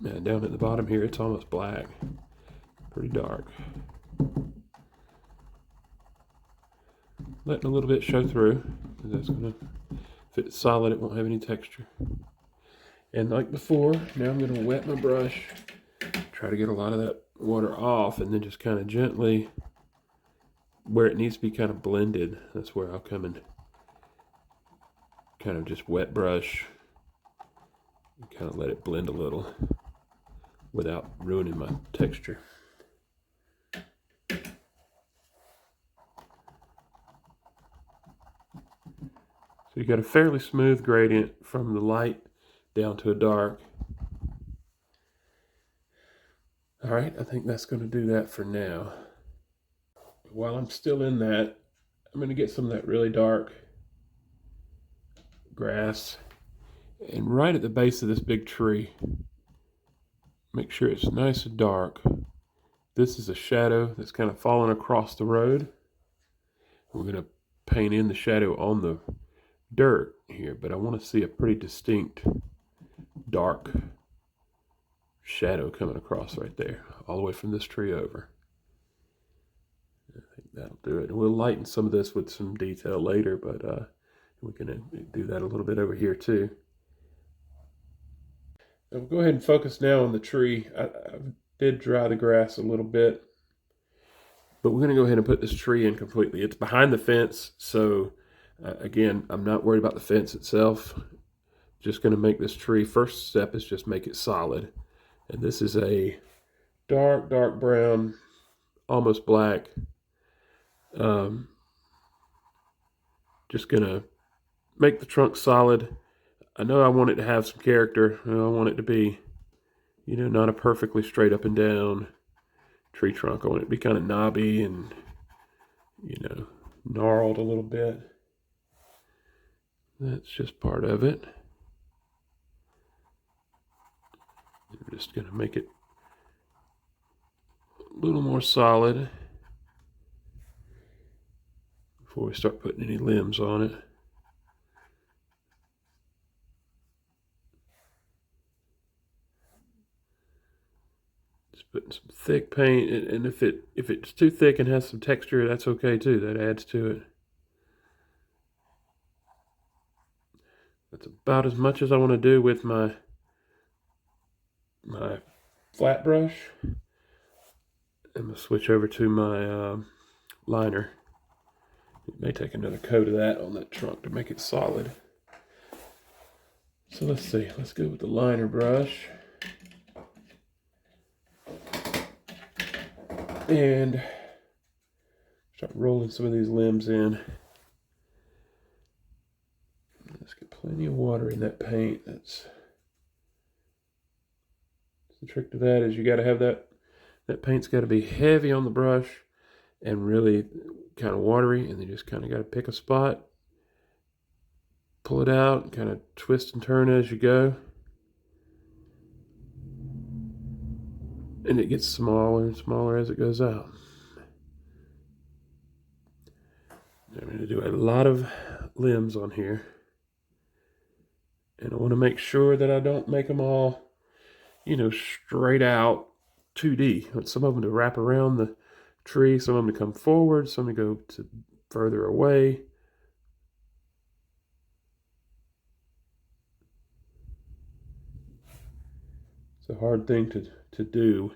Now down at the bottom here, it's almost black. Pretty dark. Letting a little bit show through, because that's going to, if it's solid, it won't have any texture. And like before, now I'm going to wet my brush, try to get a lot of that water off, and then just kind of gently, where it needs to be kind of blended, that's where I'll come and kind of just wet brush and kind of let it blend a little without ruining my texture. So you got a fairly smooth gradient from the light down to a dark. All right, I think that's going to do that for now. while I'm still in that, I'm going to get some of that really dark grass, and right at the base of this big tree, make sure it's nice and dark. This is a shadow that's kind of falling across the road. We're going to paint in the shadow on the dirt here, but I want to see a pretty distinct dark shadow coming across right there, all the way from this tree over. I think that'll do it. And we'll lighten some of this with some detail later, but we can do that a little bit over here too. Now we'll go ahead and focus now on the tree. I did dry the grass a little bit, but we're going to go ahead and put this tree in completely. It's behind the fence, so again, I'm not worried about the fence itself. Just going to make this tree, first step is just make it solid. And this is a dark brown, almost black. Just going to make the trunk solid. I know I want it to have some character. I want it to be, not a perfectly straight up and down tree trunk. I want it to be kind of knobby and, gnarled a little bit. That's just part of it. I'm just going to make it a little more solid before we start putting any limbs on it. Just putting some thick paint, and if it's too thick and has some texture, that's okay too. That adds to it. That's about as much as I want to do with my flat brush. I'm going to switch over to my liner. It may take another coat of that on that trunk to make it solid. So let's see. Let's go with the liner brush. And start rolling some of these limbs in. Let's get plenty of water in that paint. That's the trick to that, is you got to have that paint's got to be heavy on the brush and really kind of watery, and you just kind of got to pick a spot, pull it out, and kind of twist and turn as you go. And it gets smaller and smaller as it goes out. I'm going to do a lot of limbs on here. And I want to make sure that I don't make them all, straight out 2D. I want some of them to wrap around the tree, some of them to come forward, some to go to further away. It's a hard thing to do,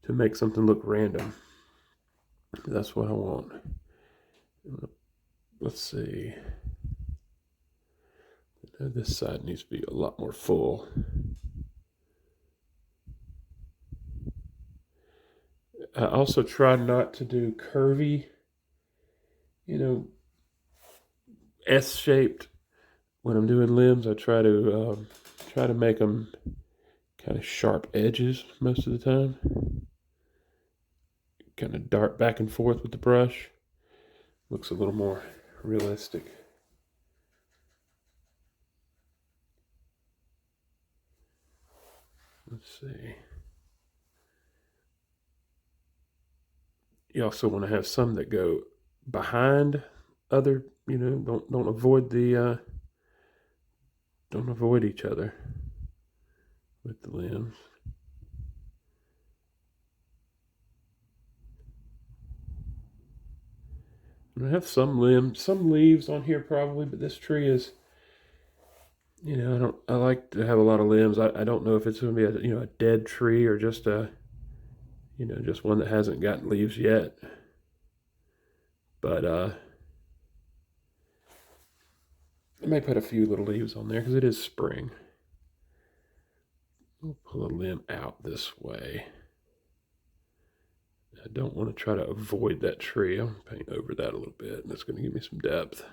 to make something look random. That's what I want. Let's see. This side needs to be a lot more full. I also try not to do curvy, S-shaped. When I'm doing limbs, I try to make them kind of sharp edges most of the time. Kind of dart back and forth with the brush. Looks a little more realistic. Let's see. You also want to have some that go behind other, don't avoid the don't avoid each other with the limbs. I have some leaves on here probably, but this tree is, I like to have a lot of limbs. I don't know if it's going to be a dead tree or just just one that hasn't gotten leaves yet. But I may put a few little leaves on there because it is spring. We'll pull a limb out this way. I don't want to try to avoid that tree. I'm going to paint over that a little bit, and that's going to give me some depth.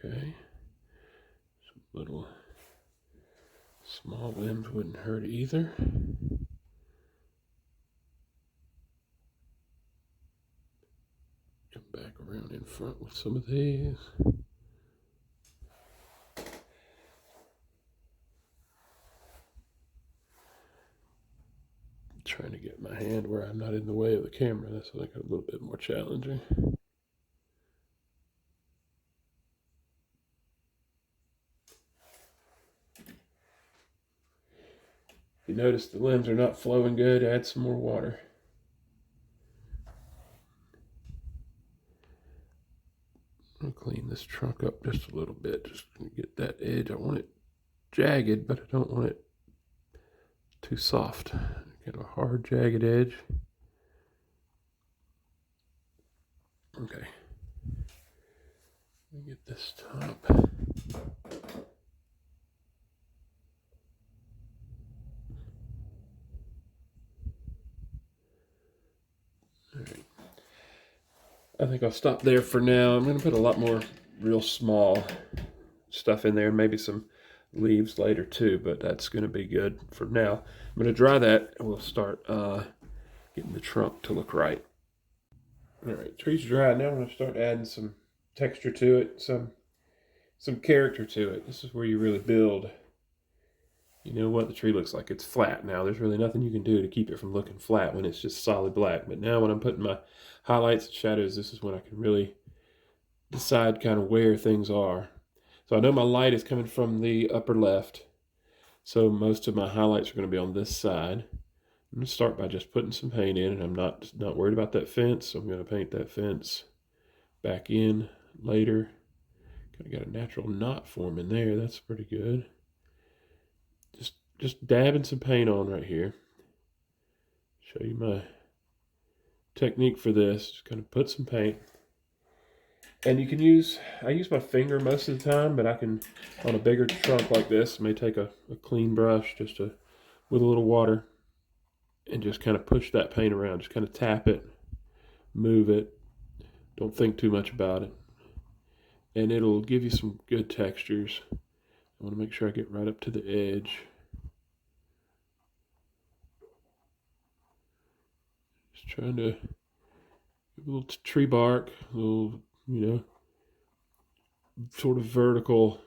Okay. Some little small limbs wouldn't hurt either. Come back around in front with some of these. Trying to get my hand where I'm not in the way of the camera. That's I think a little bit more challenging. If you notice the limbs are not flowing good, add some more water. I'll clean this trunk up just a little bit, just to get that edge. I want it jagged, but I don't want it too soft. Get a hard, jagged edge. Okay. Let me get this top. All right. I think I'll stop there for now. I'm going to put a lot more real small stuff in there, maybe some leaves later too, but that's going to be good for now. I'm going to dry that and we'll start getting the trunk to look right. All right, tree's dry. Now I'm going to start adding some texture to it, some character to it. This is where you really build. You know what the tree looks like. It's flat now. There's really nothing you can do to keep it from looking flat when it's just solid black. But now when I'm putting my highlights and shadows, this is when I can really decide kind of where things are. So I know my light is coming from the upper left. So most of my highlights are going to be on this side. I'm going to start by just putting some paint in, and I'm not worried about that fence. So I'm going to paint that fence back in later. Kind of got a natural knot forming there. That's pretty good. Just dabbing some paint on right here. Show you my technique for this. Just kind of put some paint. And you can I use my finger most of the time, but I can, on a bigger trunk like this, I may take a clean brush with a little water and just kind of push that paint around. Just kind of tap it, move it. Don't think too much about it. And it'll give you some good textures. I want to make sure I get right up to the edge. Just trying to give a little tree bark, a little, sort of vertical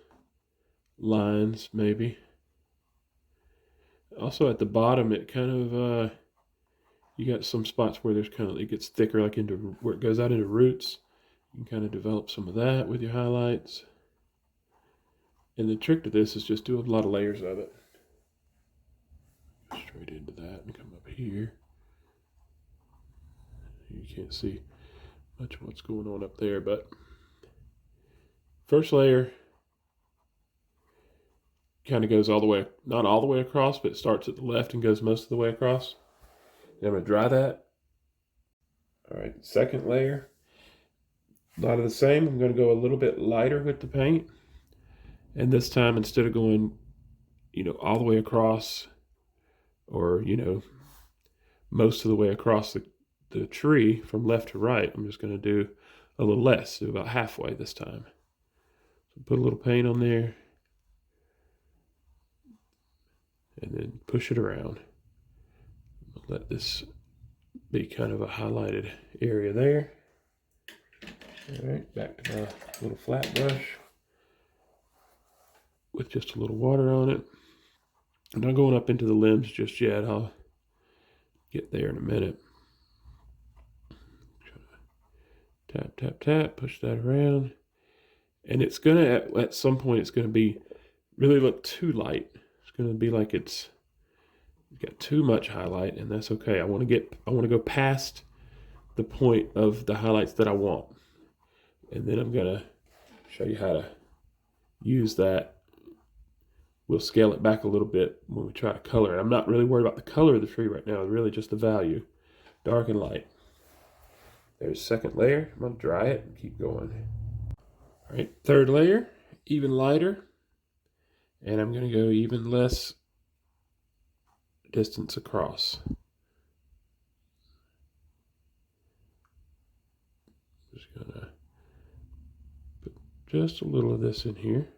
lines maybe. Also at the bottom, it kind of, you got some spots where there's kind of, it gets thicker, like into where it goes out into roots. You can kind of develop some of that with your highlights. And the trick to this is just do a lot of layers of it. Straight into that and come up here. You can't see much of what's going on up there, but first layer kind of goes all the way, not all the way across, but it starts at the left and goes most of the way across. And I'm going to dry that. All right, second layer. A lot of the same. I'm going to go a little bit lighter with the paint. And this time, instead of going, all the way across, or, most of the way across the tree from left to right, I'm just going to do a little less, do about halfway this time. So put a little paint on there. And then push it around. Let this be kind of a highlighted area there. All right, back to my little flat brush with just a little water on it. I'm not going up into the limbs just yet. I'll get there in a minute. Tap, tap, tap, push that around. And it's going to, at some point, it's going to really look too light. It's going to be like it's got too much highlight, and that's okay. I want to go past the point of the highlights that I want. And then I'm going to show you how to use that. We'll scale it back a little bit when we try to color it. I'm not really worried about the color of the tree right now, really just the value, dark and light. There's second layer. I'm going to dry it and keep going. All right, third layer, even lighter. And I'm going to go even less distance across. Just going to put just a little of this in here.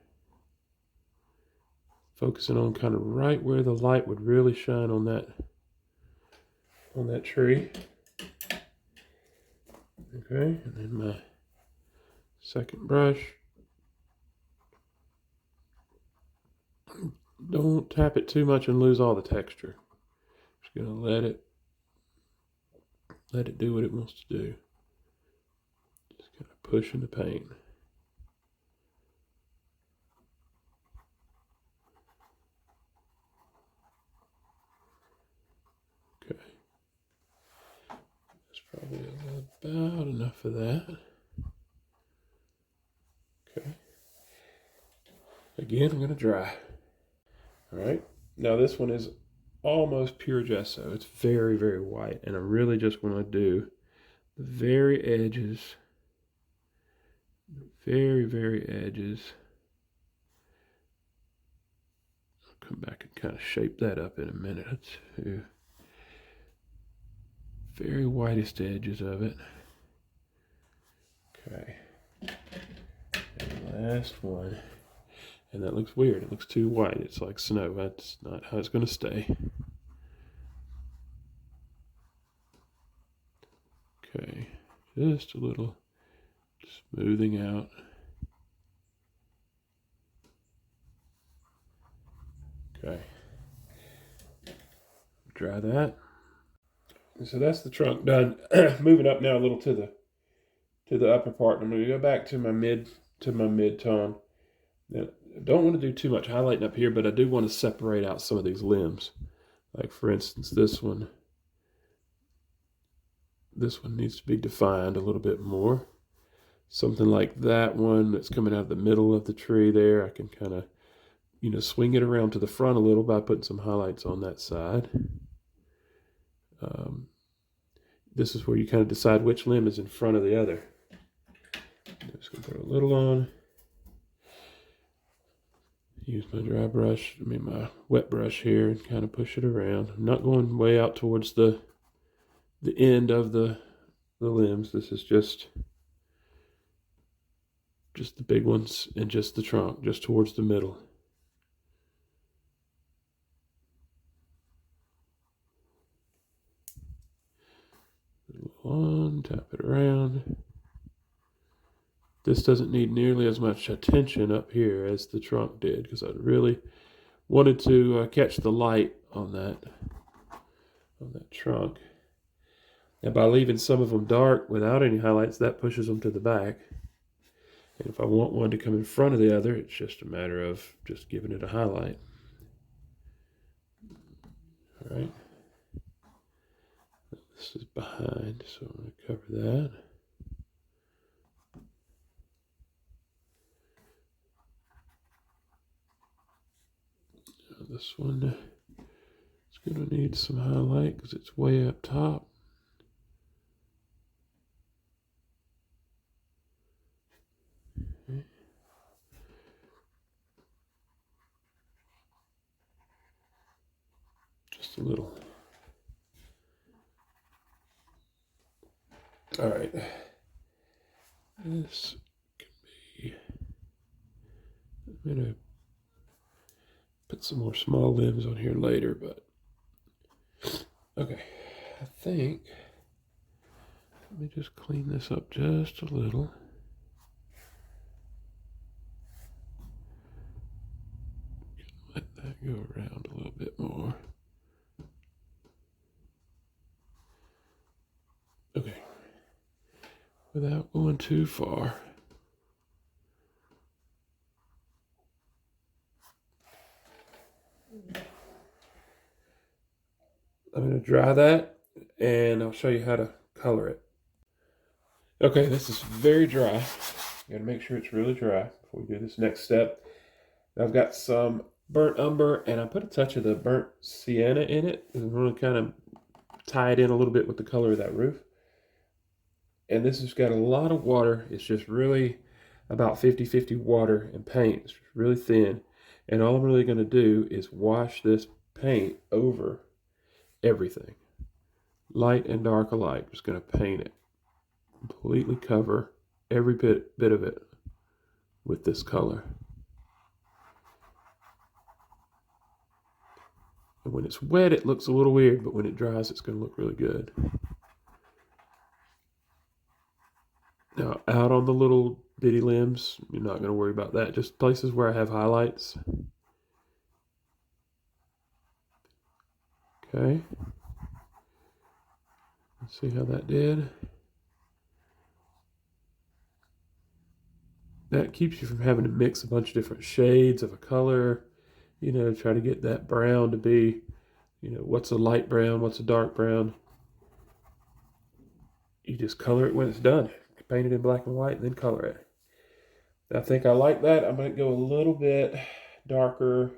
Focusing on kind of right where the light would really shine on that tree. Okay, and then my second brush. Don't tap it too much and lose all the texture. Just gonna let it do what it wants to do. Just kind of pushing the paint. Okay. That's probably about enough of that. Okay. Again, I'm gonna dry. All right. Now this one is almost pure gesso. It's very, very white, and I really just want to do the very edges, very, very edges. I'll come back and kind of shape that up in a minute or two. Very whitest edges of it. Okay. And last one. And that looks weird. It looks too white. It's like snow. That's not how it's going to stay. Okay. Just a little smoothing out. Okay. Dry that. So that's the trunk done. Moving up now a little to the upper part. I'm going to go back to my mid-tone. Now, I don't want to do too much highlighting up here, but I do want to separate out some of these limbs. Like for instance, this one needs to be defined a little bit more. Something like that one that's coming out of the middle of the tree there, I can kind of, swing it around to the front a little by putting some highlights on that side. This is where you kind of decide which limb is in front of the other. I'm just going to put a little on. Use my wet brush here, and kind of push it around. I'm not going way out towards the end of the limbs. This is just the big ones and just the trunk, just towards the middle. On, tap it around. This doesn't need nearly as much attention up here as the trunk did, because I really wanted to catch the light on that trunk. And by leaving some of them dark without any highlights, that pushes them to the back. And if I want one to come in front of the other, it's just a matter of just giving it a highlight. All right. This is behind, so I'm going to cover that. Now this one is going to need some highlight because it's way up top. Okay. Just a little. All right, this can be, I'm going to put some more small limbs on here later, but okay, I think, let me just clean this up just a little. Let that go around a little bit more. Okay. Without going too far. I'm going to dry that, and I'll show you how to color it. Okay, this is very dry. You got to make sure it's really dry before we do this next step. I've got some burnt umber, and I put a touch of the burnt sienna in it. I'm going to kind of tie it in a little bit with the color of that roof. And this has got a lot of water. It's just really about 50-50 water and paint. It's really thin. And all I'm really going to do is wash this paint over everything. Light and dark alike. Just going to paint it. Completely cover every bit of it. with this color. And when it's wet, it looks a little weird, but when it dries, it's going to look really good. Now, out on the little bitty limbs, you're not going to worry about that. Just places where I have highlights. Okay. Let's see how that did. That keeps you from having to mix a bunch of different shades of a color. You know, try to get that brown to be, you know, what's a light brown, what's a dark brown. You just color it when it's done. Paint it in black and white and then color it. I think I like that. I'm going to go a little bit darker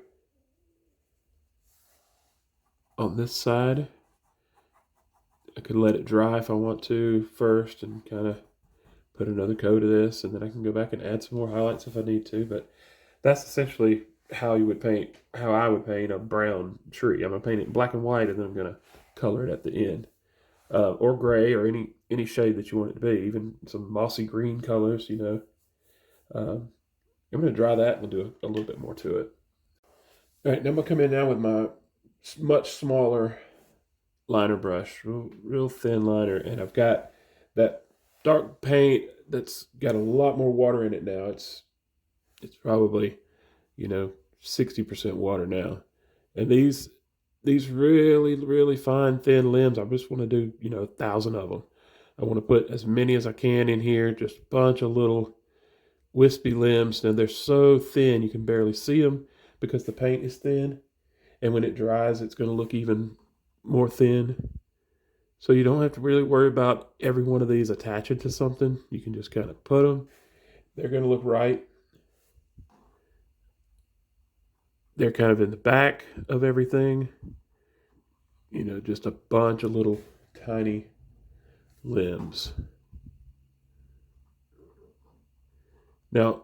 on this side. I could let it dry if I want to first and kind of put another coat of this, and then I can go back and add some more highlights if I need to. But that's essentially how I would paint a brown tree. I'm going to paint it in black and white, and then I'm going to color it at the end. Or gray, or any shade that you want it to be, even some mossy green colors, you know. I'm going to dry that and do a little bit more to it. All right, now I'm going to come in now with my much smaller liner brush, real thin liner, and I've got that dark paint that's got a lot more water in it now. It's probably, you know, 60% water now. And these really, really fine, thin limbs, I just want to do, you know, 1,000 of them. I want to put as many as I can in here, just a bunch of little wispy limbs. And they're so thin, you can barely see them because the paint is thin. And when it dries, it's going to look even more thin. So you don't have to really worry about every one of these attaching to something. You can just kind of put them. They're going to look right. They're kind of in the back of everything. You know, just a bunch of little tiny limbs. Now,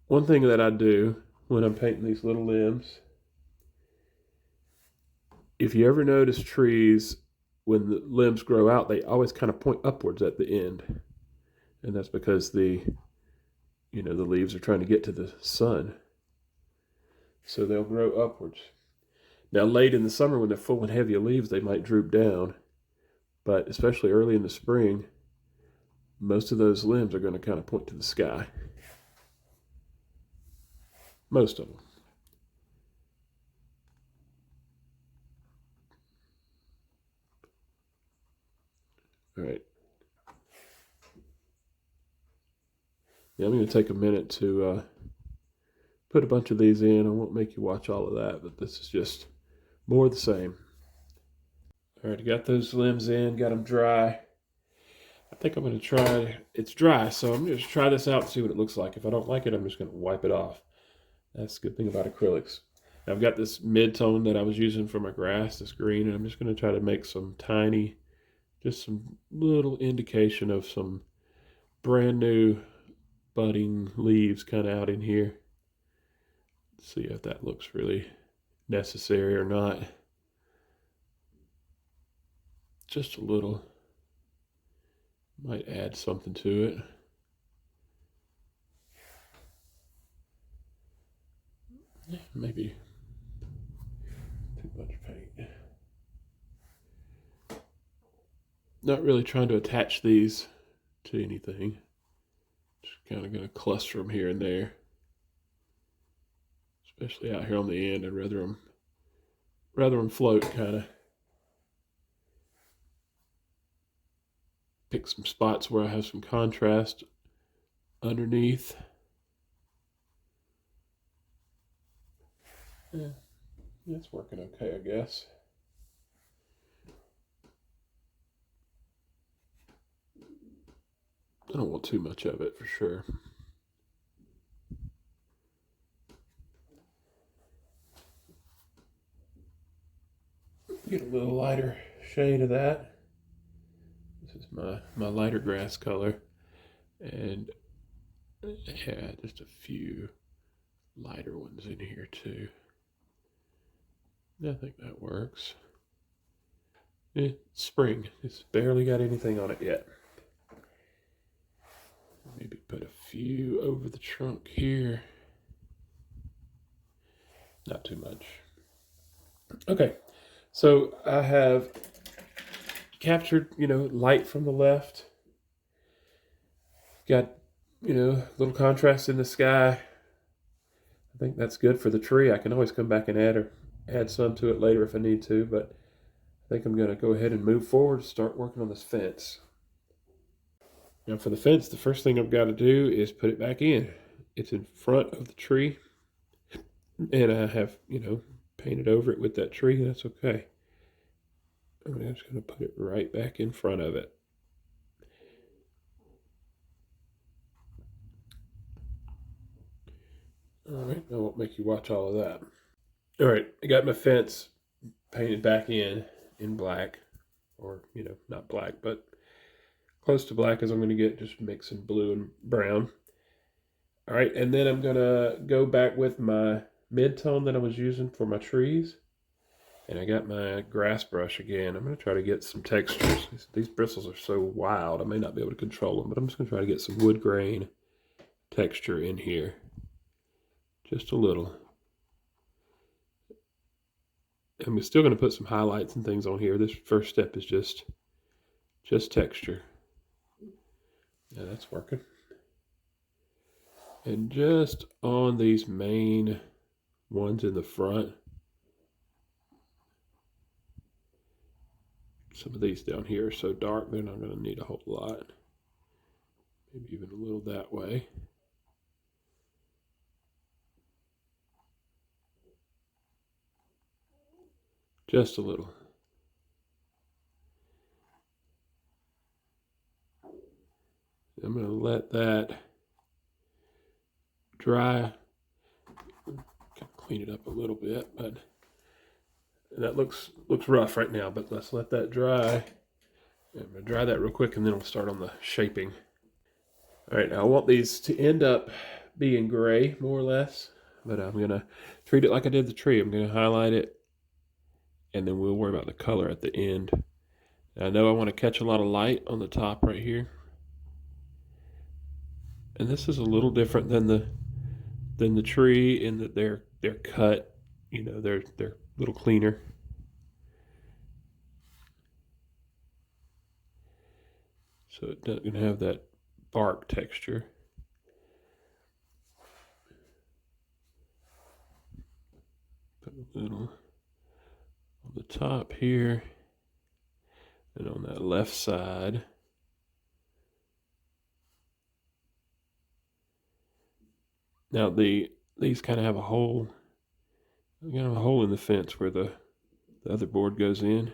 one thing that I do when I'm painting these little limbs, if you ever notice trees, when the limbs grow out, they always kind of point upwards at the end. And that's because the leaves are trying to get to the sun. So they'll grow upwards. Now, late in the summer, when they're full and heavy of leaves, they might droop down. But especially early in the spring, most of those limbs are going to kind of point to the sky. Most of them. All right. Now I'm going to take a minute to put a bunch of these in. I won't make you watch all of that, but this is just more of the same. All right, I got those limbs in, got them dry. I think I'm going to try, it's dry, so I'm going to try this out and see what it looks like. If I don't like it, I'm just going to wipe it off. That's the good thing about acrylics. Now, I've got this mid-tone that I was using for my grass, this green, and I'm just going to try to make some tiny, just some little indication of some brand new budding leaves kind of out in here. See if that looks really necessary or not. Just a little. Might add something to it. Maybe too much paint. Not really trying to attach these to anything. Just kind of going to cluster them here and there. Especially out here on the end. I'd rather them float, kind of. Pick some spots where I have some contrast underneath. Yeah, it's working okay, I guess. I don't want too much of it for sure. Get a little lighter shade of that. This is my lighter grass color. And yeah, just a few lighter ones in here too. I think that works. It's spring. It's barely got anything on it yet. Maybe put a few over the trunk here. Not too much. Okay, so I have captured, light from the left. Got, a little contrast in the sky. I think that's good for the tree. I can always come back and add some to it later if I need to, but I think I'm going to go ahead and move forward, start working on this fence. Now for the fence, the first thing I've got to do is put it back in. It's in front of the tree, and I have, painted over it with that tree. That's okay. I'm just going to put it right back in front of it. All right, I won't make you watch all of that. All right, I got my fence painted back in black, or, not black, but close to black as I'm going to get, just mixing blue and brown. All right, and then I'm going to go back with my mid-tone that I was using for my trees. And I got my grass brush again. I'm going to try to get some textures. These bristles are so wild, I may not be able to control them, but I'm just going to try to get some wood grain texture in here. Just a little. And we're still going to put some highlights and things on here. This first step is just texture. Yeah, that's working. And just on these main ones in the front, some of these down here are so dark, they're not going to need a whole lot. Maybe even a little that way. Just a little. I'm going to let that dry. Clean it up a little bit, but that looks rough right now, but let's let that dry. I'm going to dry that real quick, and then we'll start on the shaping. All right, now I want these to end up being gray, more or less, but I'm going to treat it like I did the tree. I'm going to highlight it, and then we'll worry about the color at the end. I know I want to catch a lot of light on the top right here. And this is a little different than the tree in that they're cut, they're a little cleaner. So it doesn't have that bark texture. Put a little on the top here, and on that left side. Now these kind of have a hole. You have a hole in the fence where the other board goes in.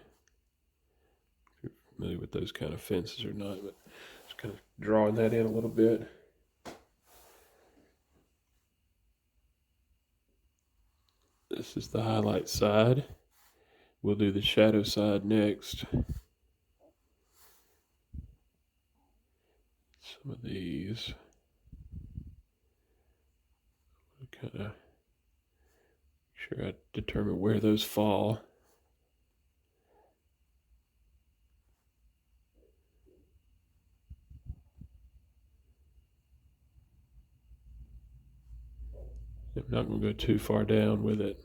If you're familiar with those kind of fences or not, but just kind of drawing that in a little bit. This is the highlight side. We'll do the shadow side next. Some of these. Kind of sure I determine where those fall. I'm not going to go too far down with it.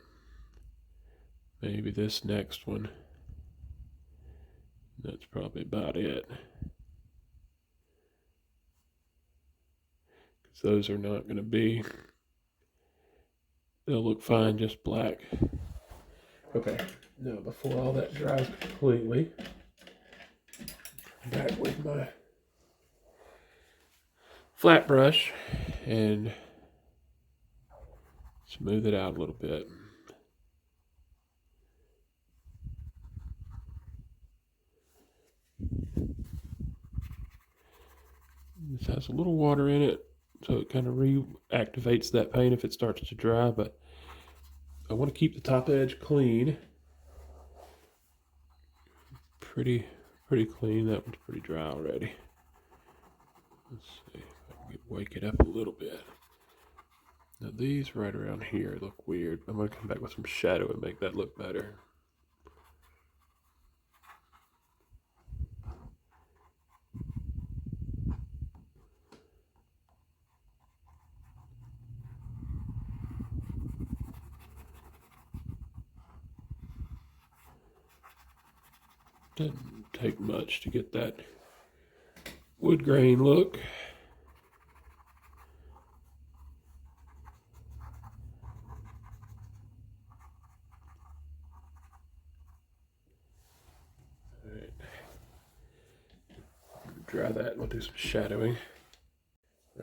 Maybe this next one. That's probably about it. Because those are not going to be, they'll look fine just black. Okay, now before all that dries completely, I'm back with my flat brush and smooth it out a little bit. This has a little water in it, so it kind of reactivates that paint if it starts to dry, but I want to keep the top edge clean. Pretty clean. That one's pretty dry already. Let's see if I can wake it up a little bit. Now these right around here look weird. I'm going to come back with some shadow and make that look better. Doesn't take much to get that wood grain look. All right. Dry that and we'll do some shadowing.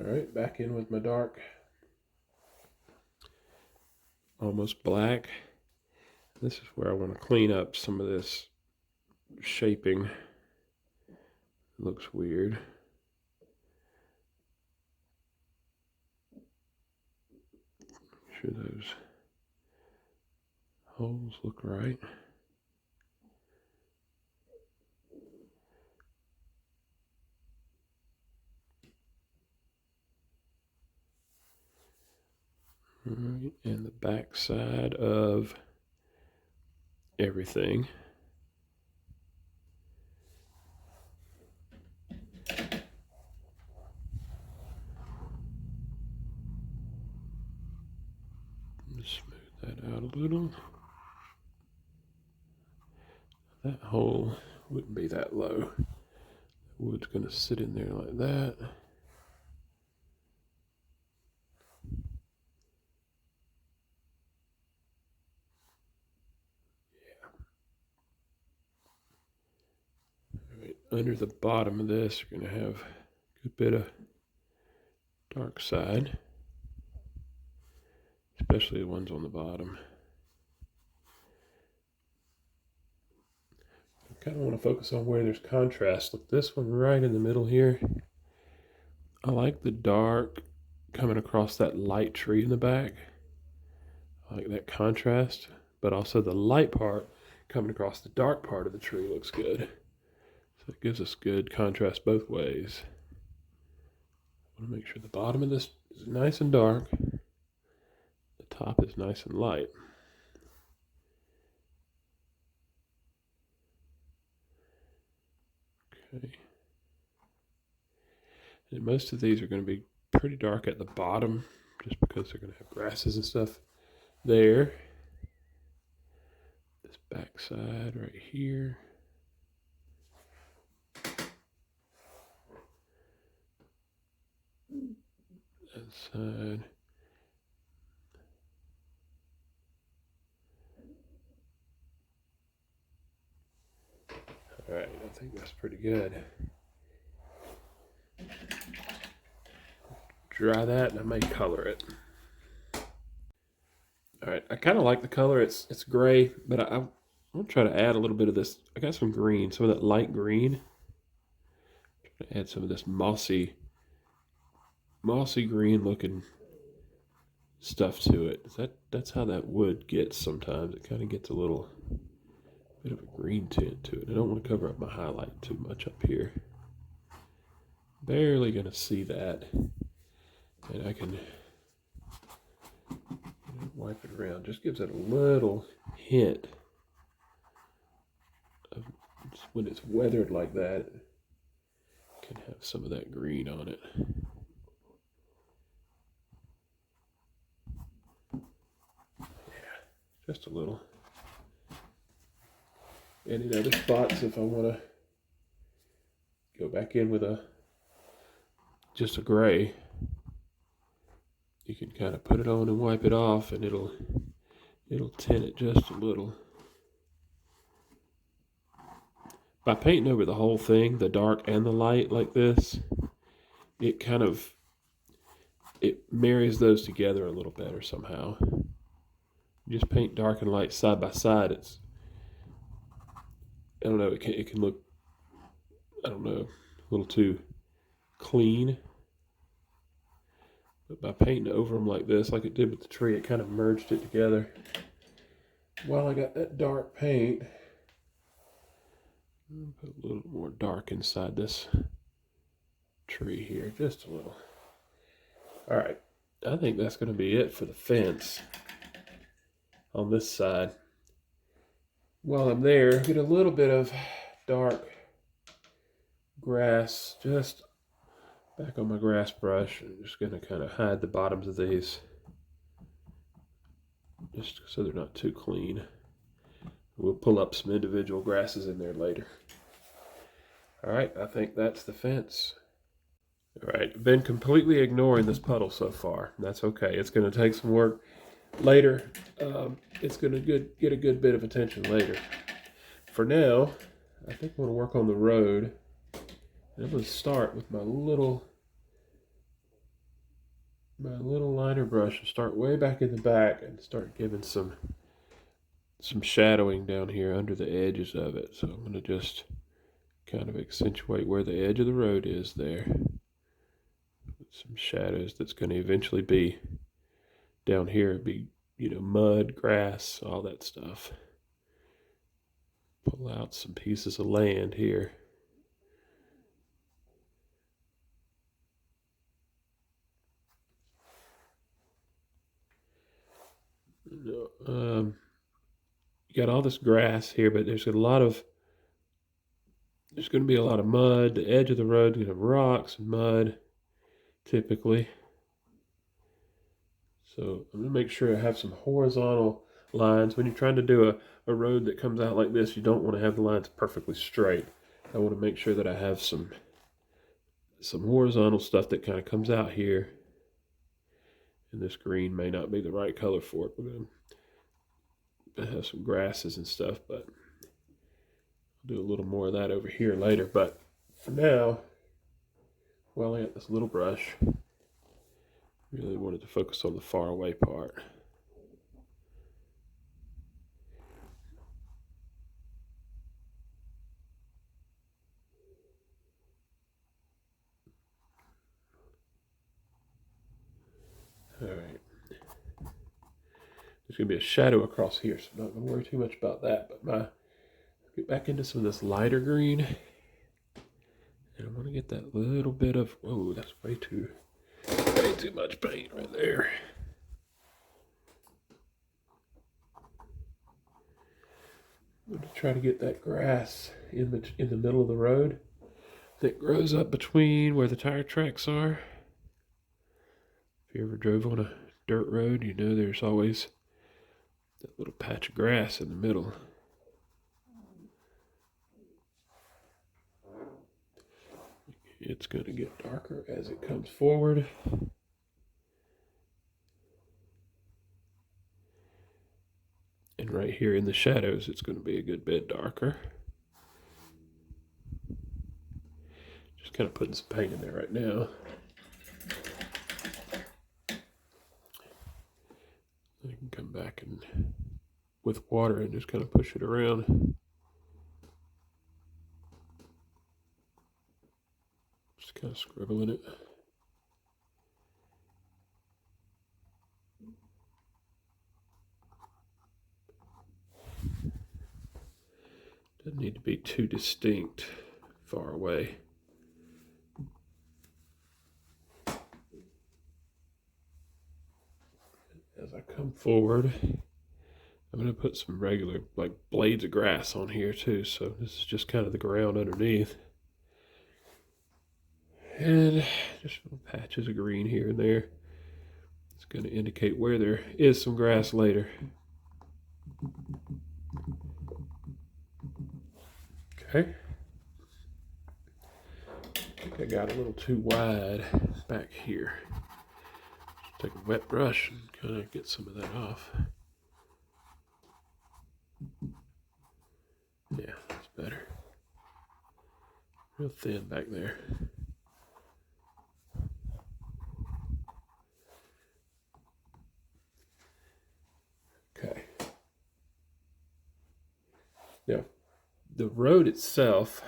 All right, back in with my dark, almost black. This is where I want to clean up some of this shaping. It looks weird. Make sure those holes look right. All right, and the back side of everything. Just smooth that out a little. That hole wouldn't be that low. The wood's going to sit in there like that. Right, under the bottom of this, you're going to have a good bit of dark side, especially the ones on the bottom. I kind of want to focus on where there's contrast. Look, this one right in the middle here. I like the dark coming across that light tree in the back. I like that contrast, but also the light part coming across the dark part of the tree looks good. So it gives us good contrast both ways. I want to make sure the bottom of this is nice and dark. The top is nice and light. Okay. And most of these are going to be pretty dark at the bottom just because they're going to have grasses and stuff there. This back side right here. That side. All right, I think that's pretty good. Dry that and I may color it. All right, I kind of like the color. It's gray, but I'm gonna try to add a little bit of this. I got some green, some of that light green. Try to add some of this mossy green looking stuff to it. That's how that wood gets sometimes. It kind of gets a little bit of a green tint to it. I don't want to cover up my highlight too much up here. Barely gonna see that, and I can wipe it around. Just gives it a little hint of when it's weathered like that. It can have some of that green on it. Yeah, just a little. Any other spots if I want to go back in with just a gray, you can kind of put it on and wipe it off and it'll tint it just a little. By painting over the whole thing, the dark and the light like this, it marries those together a little better somehow. You just paint dark and light side by side, I don't know, it can look, I don't know, a little too clean. But by painting over them like this, like it did with the tree, it kind of merged it together. While I got that dark paint, I'll put a little more dark inside this tree here, just a little. All right, I think that's going to be it for the fence on this side. While I'm there, get a little bit of dark grass just back on my grass brush. I'm just going to kind of hide the bottoms of these just so they're not too clean. We'll pull up some individual grasses in there later. All right, I think that's the fence. All right, I've been completely ignoring this puddle so far. That's okay. It's going to take some work later. It's going to get a good bit of attention later. For now, I think I want to work on the road. And I'm going to start with my little liner brush and start way back in the back and start giving some shadowing down here under the edges of it. So I'm going to just kind of accentuate where the edge of the road is there. With some shadows that's going to eventually be down here, be, mud, grass, all that stuff. Pull out some pieces of land here. You got all this grass here, but there's going to be a lot of mud. The edge of the road is going to have rocks and mud, typically. So I'm going to make sure I have some horizontal lines. When you're trying to do a road that comes out like this, you don't want to have the lines perfectly straight. I want to make sure that I have some horizontal stuff that kind of comes out here. And this green may not be the right color for it. We're going to have some grasses and stuff, but I'll do a little more of that over here later. But for now, well, I got this little brush. Really wanted to focus on the far away part. All right. There's going to be a shadow across here, so I'm not going to worry too much about that. But get back into some of this lighter green. And I want to get that little bit of, whoa, that's way too much paint right there. I'm going to try to get that grass in the middle of the road that grows up between where the tire tracks are. If you ever drove on a dirt road, you know there's always that little patch of grass in the middle. It's going to get darker as it comes forward. And right here in the shadows, it's going to be a good bit darker. Just kind of putting some paint in there right now. I can come back and with water and just kind of push it around. Just kind of scribbling it. Doesn't need to be too distinct far away. As I come forward, I'm going to put some regular, like, blades of grass on here too. So this is just kind of the ground underneath. And just little patches of green here and there. It's going to indicate where there is some grass later. Okay. I think I got a little too wide back here. Just take a wet brush and kind of get some of that off. Yeah, that's better. Real thin back there. Okay. Now, the road itself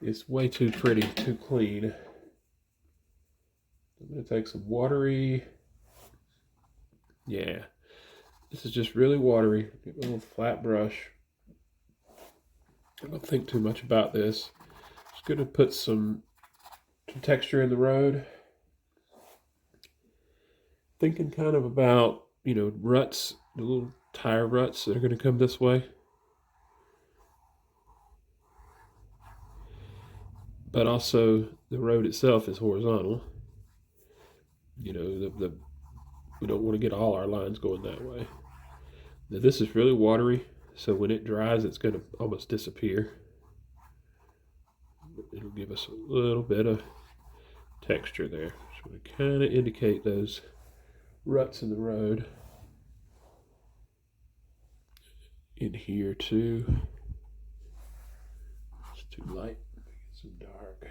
is way too pretty, too clean. I'm going to take some watery. Yeah, this is just really watery. Get a little flat brush. I don't think too much about this. Just going to put some texture in the road. Thinking kind of about, ruts, the little tire ruts that are going to come this way. But also the road itself is horizontal. We don't want to get all our lines going that way. Now this is really watery, so when it dries, it's going to almost disappear. it'll give us a little bit of texture there. So we kind of indicate those ruts in the road in here too. It's too light. Make it some dark.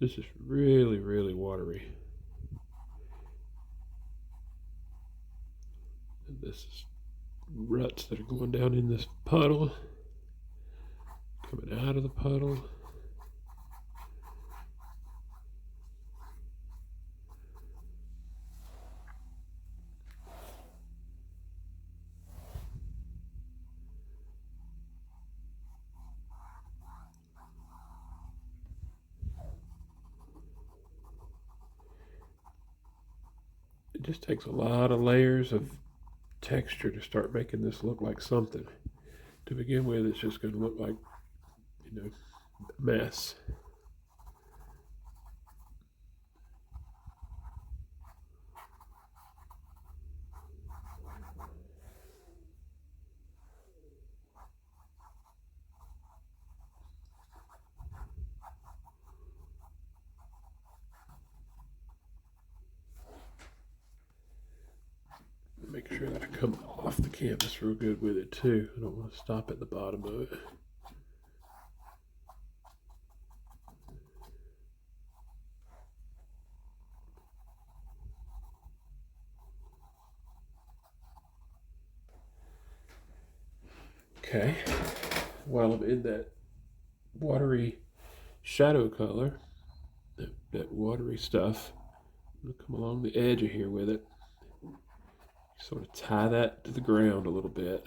This is really, really watery. And this is ruts that are going down in this puddle, coming out of the puddle. It just takes a lot of layers of texture to start making this look like something. To begin with, it's just going to look like, you know, a mess. Make sure that I come off the canvas real good with it too. I don't want to stop at the bottom of it. Okay, while I'm in that watery shadow color, that watery stuff, I'm gonna come along the edge of here with it. Sort of tie that to the ground a little bit.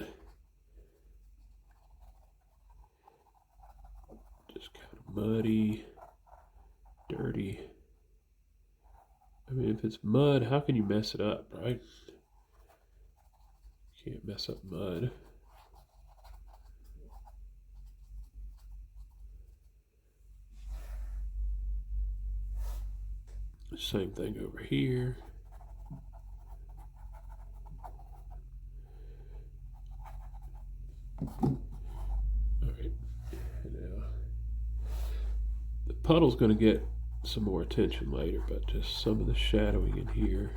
Just kind of muddy, dirty. I mean, if it's mud, how can you mess it up, right? You can't mess up mud. Same thing over here. Alright, now the puddle's going to get some more attention later, but just some of the shadowing in here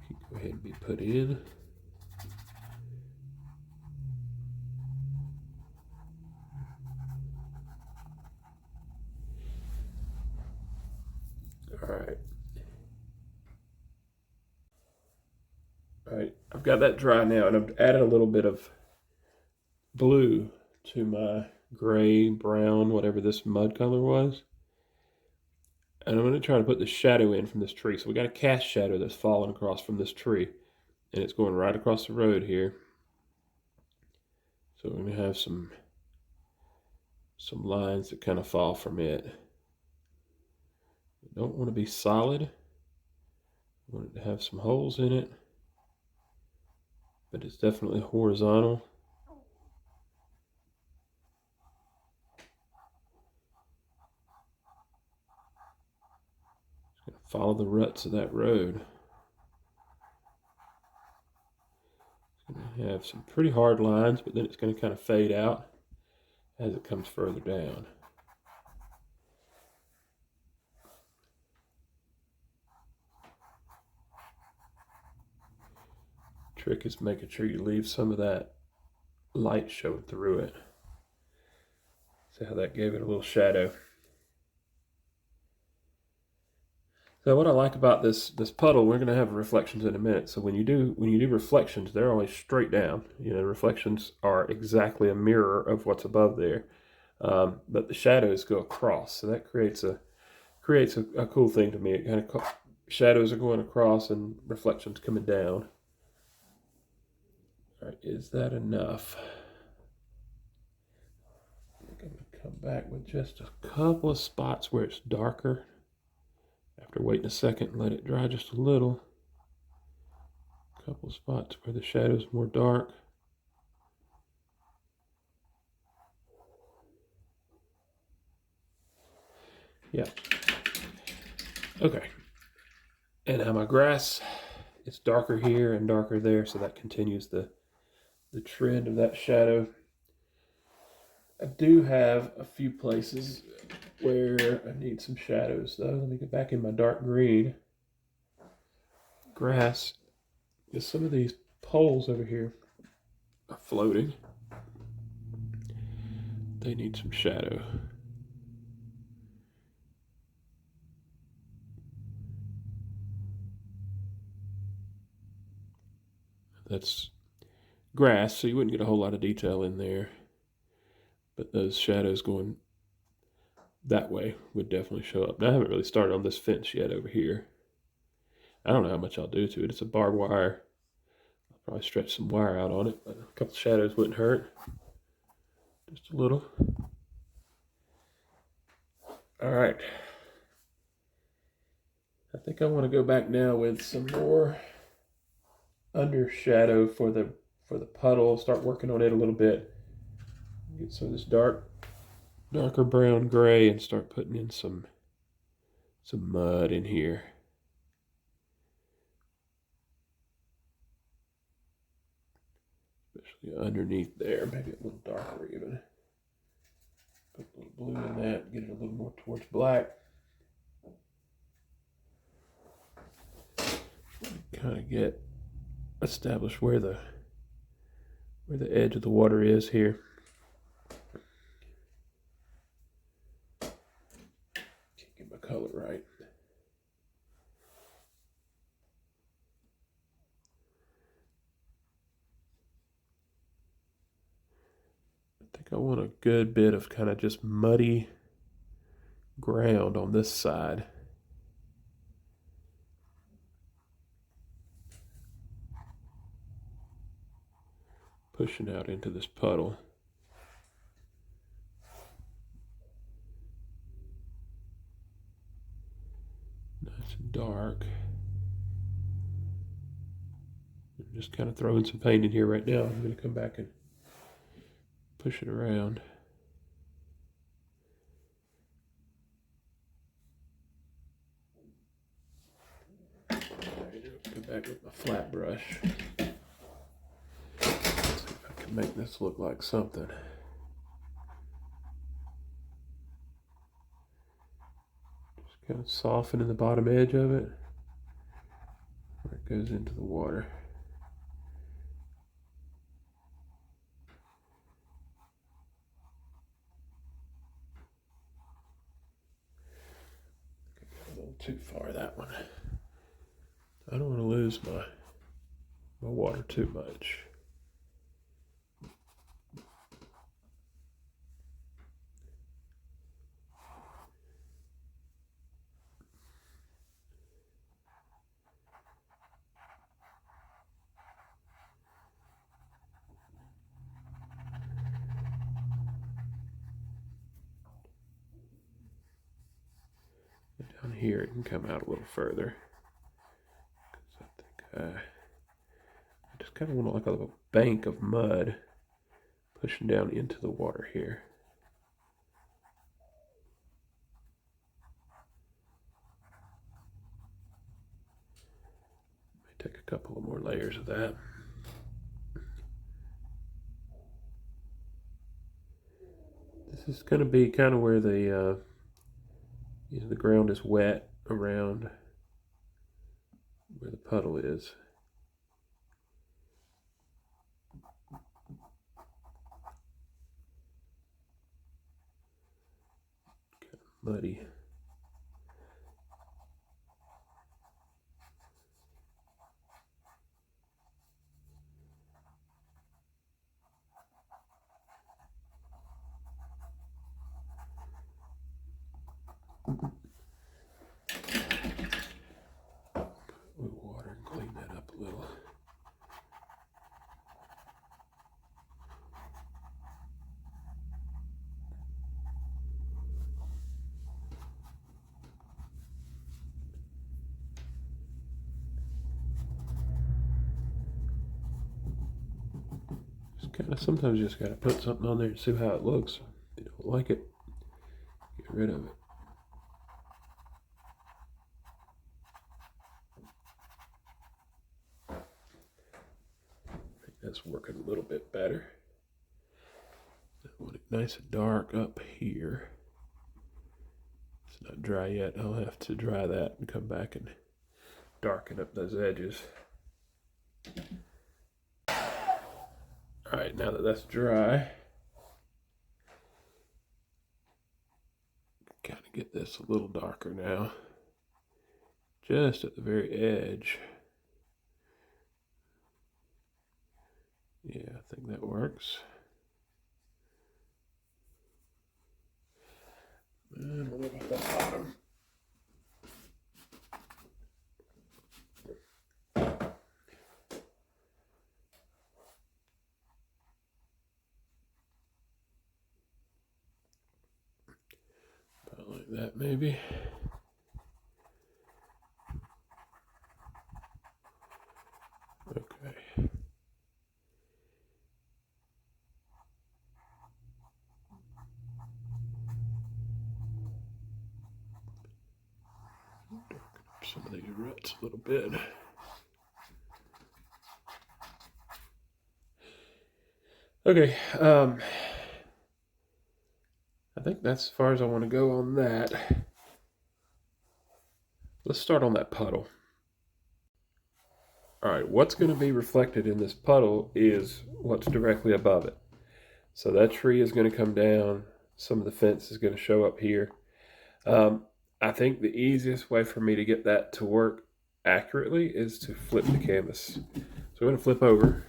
can go ahead and be put in. Alright, I've got that dry now, and I've added a little bit of blue to my gray, brown, whatever this mud color was. And I'm going to try to put the shadow in from this tree. So we got a cast shadow that's falling across from this tree, and it's going right across the road here. So we're going to have some lines that kind of fall from it. I don't want to be solid. I want it to have some holes in it, but it's definitely horizontal. Just gonna follow the ruts of that road. It's gonna have some pretty hard lines, but then it's gonna kind of fade out as it comes further down. Trick is making sure you leave some of that light showing through it. See how that gave it a little shadow. So what I like about this puddle, we're going to have reflections in a minute. So when you do reflections, they're always straight down. You know, reflections are exactly a mirror of what's above there, but the shadows go across. So that creates a cool thing to me. It kind of shadows are going across and reflections coming down. All right, is that enough? I'm going to come back with just a couple of spots where it's darker. After waiting a second and let it dry just a little. A couple of spots where the shadow's more dark. Yeah. Okay. And now my grass, it's darker here and darker there, so that continues the trend of that shadow. I do have a few places where I need some shadows though. Let me get back in my dark green grass. Because some of these poles over here are floating. They need some shadow. That's grass, so you wouldn't get a whole lot of detail in there. But those shadows going that way would definitely show up. Now, I haven't really started on this fence yet over here. I don't know how much I'll do to it. It's a barbed wire. I'll probably stretch some wire out on it, but a couple shadows wouldn't hurt. Just a little. All right. I think I want to go back now with some more under shadow for the puddle. Start working on it a little bit. Get some of this darker brown gray and start putting in some mud in here. Especially underneath there, maybe a little darker even. Put a little blue in that, get it a little more towards black. Kind of establish where the edge of the water is here. Can't get my color right. I think I want a good bit of kind of just muddy ground on this side. Pushing out into this puddle. Nice and dark. I'm just kind of throwing some paint in here right now. I'm going to come back and push it around. Go back with my flat brush. See if I can make this look like something. Just kind of softening the bottom edge of it where it goes into the water. A little too far, that one. I don't want to lose my water too much. Down here it can come out a little further. I think I just kind of want like a little bank of mud pushing down into the water here. May take a couple of more layers of that. This is going to be kind of where the ground is wet around where the puddle is. Kind of muddy. With water and clean that up a little. Just kind of sometimes you just got to put something on there and see how it looks. If you don't like it, get rid of it. this working a little bit better. I want it nice and dark up here. It's not dry yet. I'll have to dry that and come back and darken up those edges. All right, now that that's dry, kind of get this a little darker now, just at the very edge. Yeah, I think that works. And what about the bottom? About like that, maybe. Okay. Some of these ruts a little bit. Okay, I think that's as far as I want to go on that. Let's start on that puddle. All right, what's going to be reflected in this puddle is what's directly above it. So that tree is going to come down. Some of the fence is going to show up here. I think the easiest way for me to get that to work accurately is to flip the canvas. So I'm going to flip over.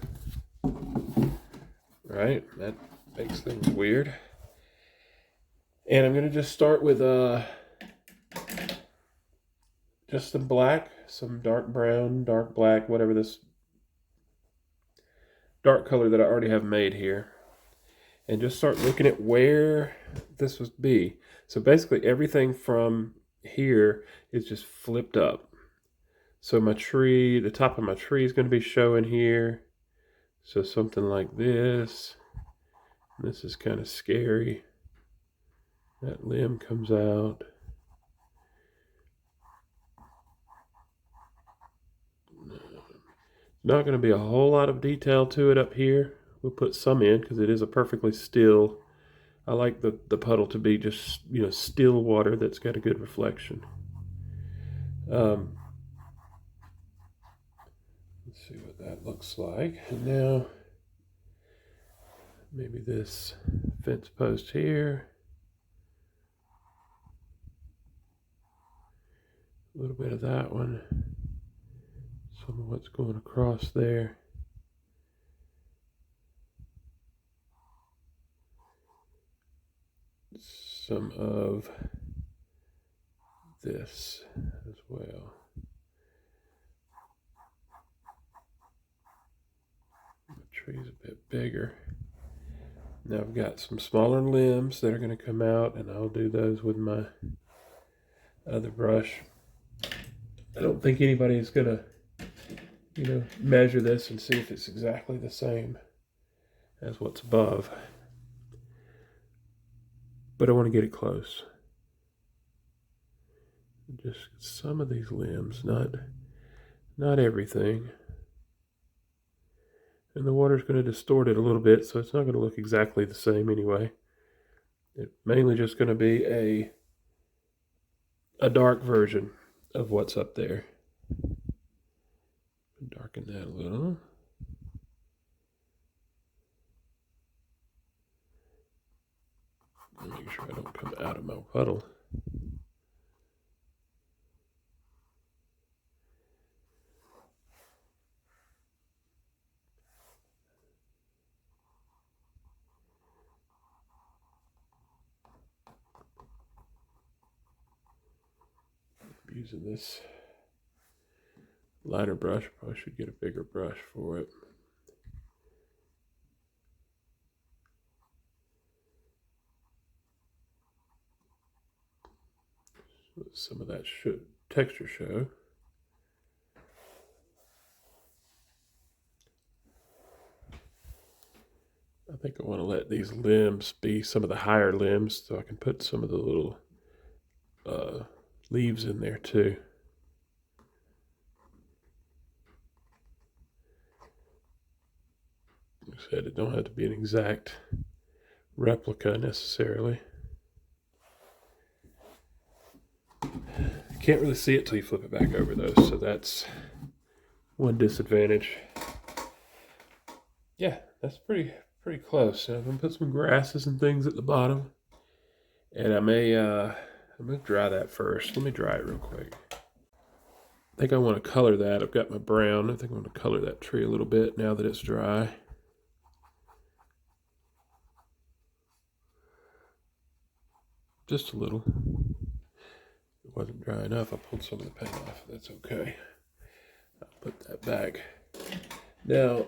Right, that makes things weird. And I'm going to just start with just some black, some dark brown, dark black, whatever this dark color that I already have made here. And just start looking at where this would be. So basically everything from here is just flipped up. So my tree, the top of my tree is going to be showing here. So something like this. This is kind of scary. That limb comes out. Not going to be a whole lot of detail to it up here. We'll put some in because it is a perfectly still. I like the puddle to be just, you know, still water that's got a good reflection. Let's see what that looks like. And now, maybe this fence post here. A little bit of that one. Some of what's going across there. Some of this as well. The tree's a bit bigger. Now I've got some smaller limbs that are going to come out, and I'll do those with my other brush. I don't think anybody's going to, you know, measure this and see if it's exactly the same as what's above. But I want to get it close. Just some of these limbs, not everything. And the water's going to distort it a little bit, so it's not going to look exactly the same anyway. It's mainly just going to be a dark version of what's up there. Darken that a little. Make sure I don't come out of my puddle. I'm using this lighter brush. Probably should get a bigger brush for it. Let some of that texture show. I think I want to let these limbs be some of the higher limbs so I can put some of the little leaves in there too. I said, it don't have to be an exact replica necessarily. You can't really see it till you flip it back over though, so that's one disadvantage. Yeah, that's pretty close. So I'm gonna put some grasses and things at the bottom, and I'm gonna dry that first. Let me dry it real quick. I think I want to color that. I've got my brown. I think I want to color that tree a little bit now that it's dry. Just a little. It wasn't dry enough. I pulled some of the paint off. That's okay. I'll put that back. Now,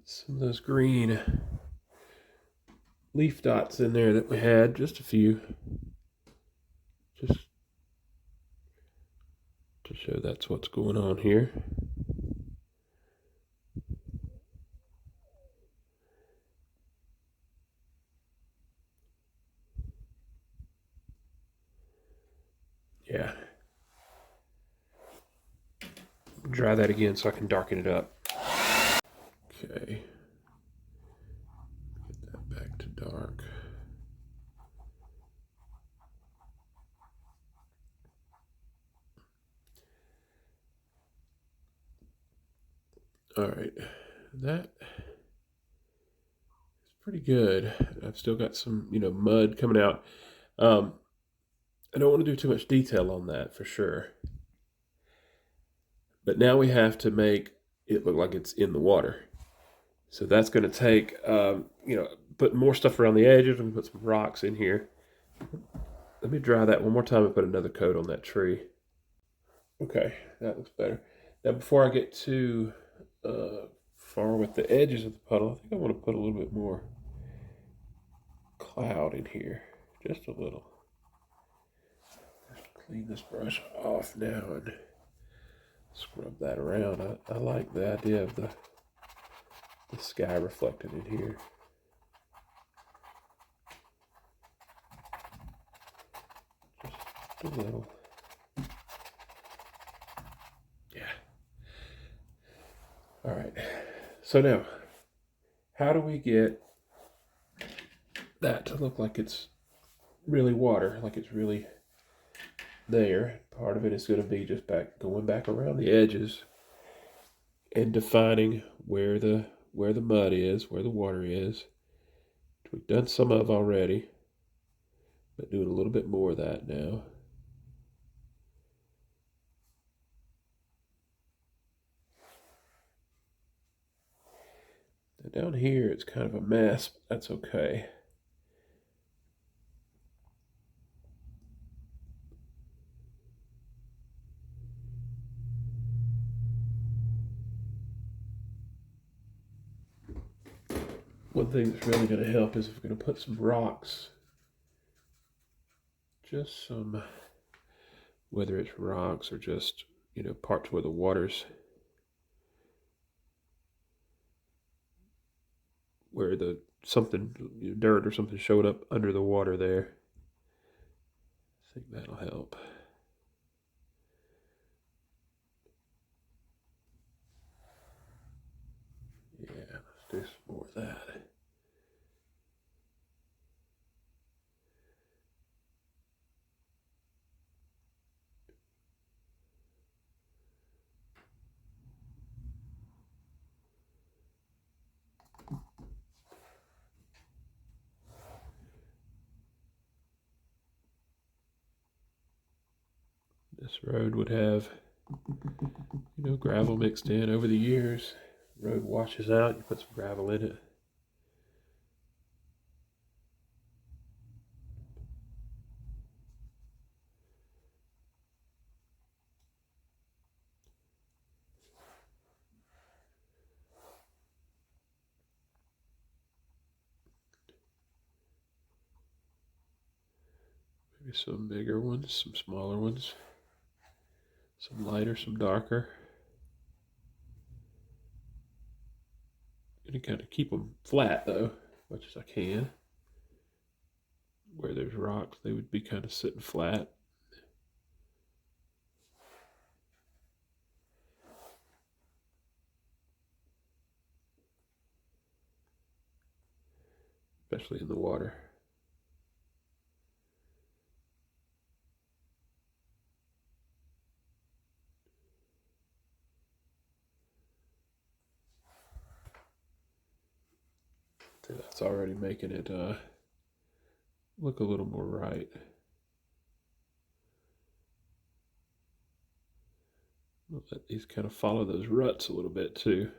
some of those green leaf dots in there that we had, just a few. Just to show that's what's going on here. Yeah. Dry that again so I can darken it up. Okay. Get that back to dark. All right. That is pretty good. I've still got some, mud coming out. I don't want to do too much detail on that for sure. But now we have to make it look like it's in the water. So that's going to take, put more stuff around the edges. I'm going to put some rocks in here. Let me dry that one more time and put another coat on that tree. Okay, that looks better. Now before I get too far with the edges of the puddle, I think I want to put a little bit more cloud in here. Just a little. Just clean this brush off now and scrub that around. I like the idea of the sky reflected in here. Just a little. Yeah. All right. So now, how do we get that to look like it's really water, like it's really there? Part of it is going to be just going back around the edges and defining where the mud is, where the water is, which we've done some of already, but doing a little bit more of that now. Now down here it's kind of a mess, but that's okay. One thing that's really going to help is if we're going to put some rocks, just some, whether it's rocks or just, parts where the water's, where dirt or something showed up under the water there. I think that'll help. Yeah, let's do some more of that. This road would have, gravel mixed in over the years. The road washes out, you put some gravel in it. Maybe some bigger ones, some smaller ones, some lighter, some darker. I'm gonna kind of keep them flat though, as much as I can. Where there's rocks, they would be kind of sitting flat. especially in the water. See, that's already making it look a little more right. We'll let these kind of follow those ruts a little bit too.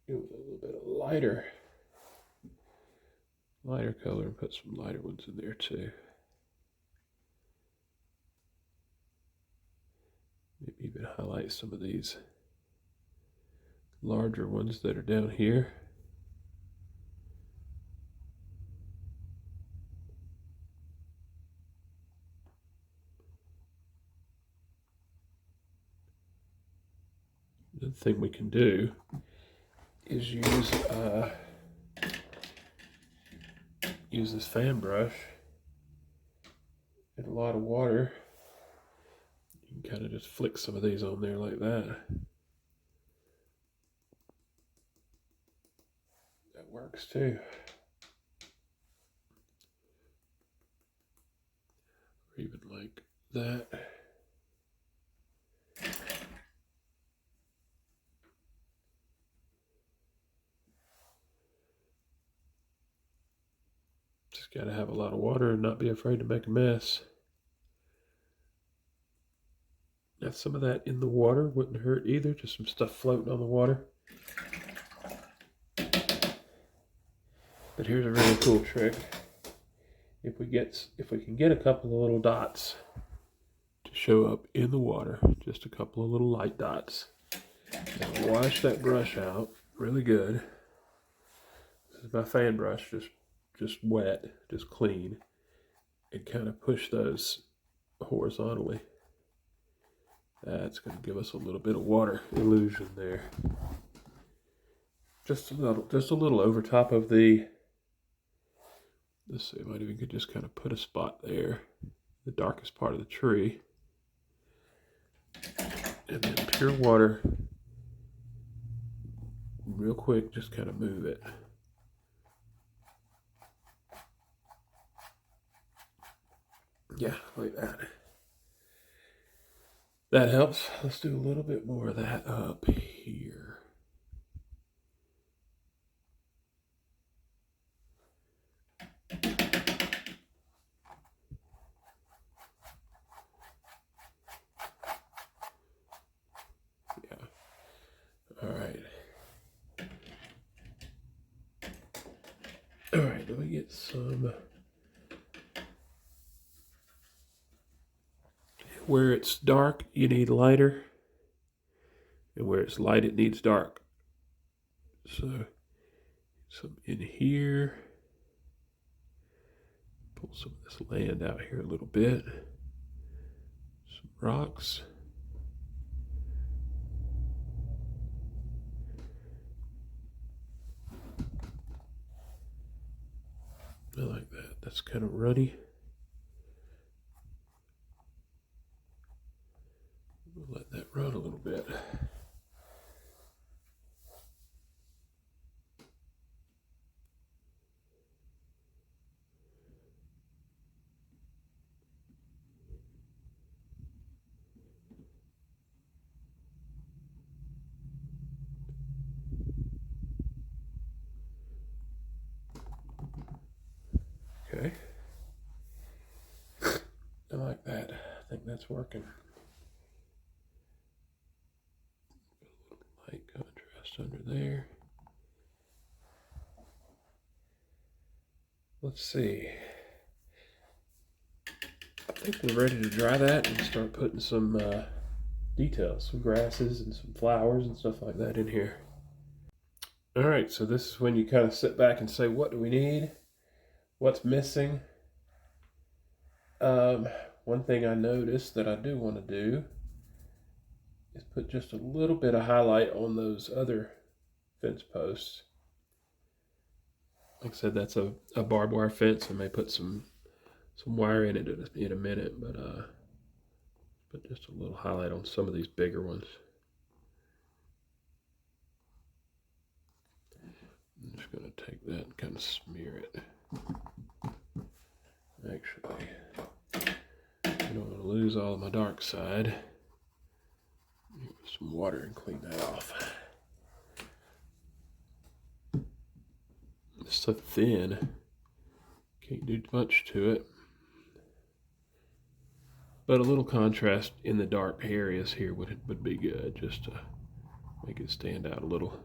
Give it a little bit of lighter color and put some lighter ones in there too. Maybe even highlight some of these larger ones that are down here. The thing we can do is use this fan brush in a lot of water. You can kind of just flick some of these on there like that. That works too. Or even like that. Just got to have a lot of water and not be afraid to make a mess. Now some of that in the water wouldn't hurt either, just some stuff floating on the water. But here's a really cool trick. If we can get a couple of little dots to show up in the water, just a couple of little light dots. Now wash that brush out really good. This is my fan brush, just wet, just clean, and kind of push those horizontally. That's going to give us a little bit of water illusion there. Just a little over top of the. Let's see, I might even could just kind of put a spot there, the darkest part of the tree, and then pure water. Real quick, just kind of move it. Yeah, like that. That helps. Let's do a little bit more of that up here. Yeah. All right. All right, let me get some. Where it's dark, you need lighter. And where it's light, it needs dark. So, some in here. Pull some of this land out here a little bit. Some rocks. I like that. That's kind of ruddy. We'll let that run a little bit. Okay. I like that. I think that's working. A little light contrast under there. Let's see. I think we're ready to dry that and start putting some details, some grasses and some flowers and stuff like that in here. All right, so this is when you kind of sit back and say, what do we need? What's missing? One thing I noticed that I do want to do is put just a little bit of highlight on those other fence posts. Like I said, that's a barbed wire fence. I may put some wire in it in a minute, but just a little highlight on some of these bigger ones. I'm just going to take that and kind of smear it. Actually, I don't want to lose all of my dark side. Use some water and clean that off. It's so thin, can't do much to it. But a little contrast in the dark areas here would be good, just to make it stand out a little.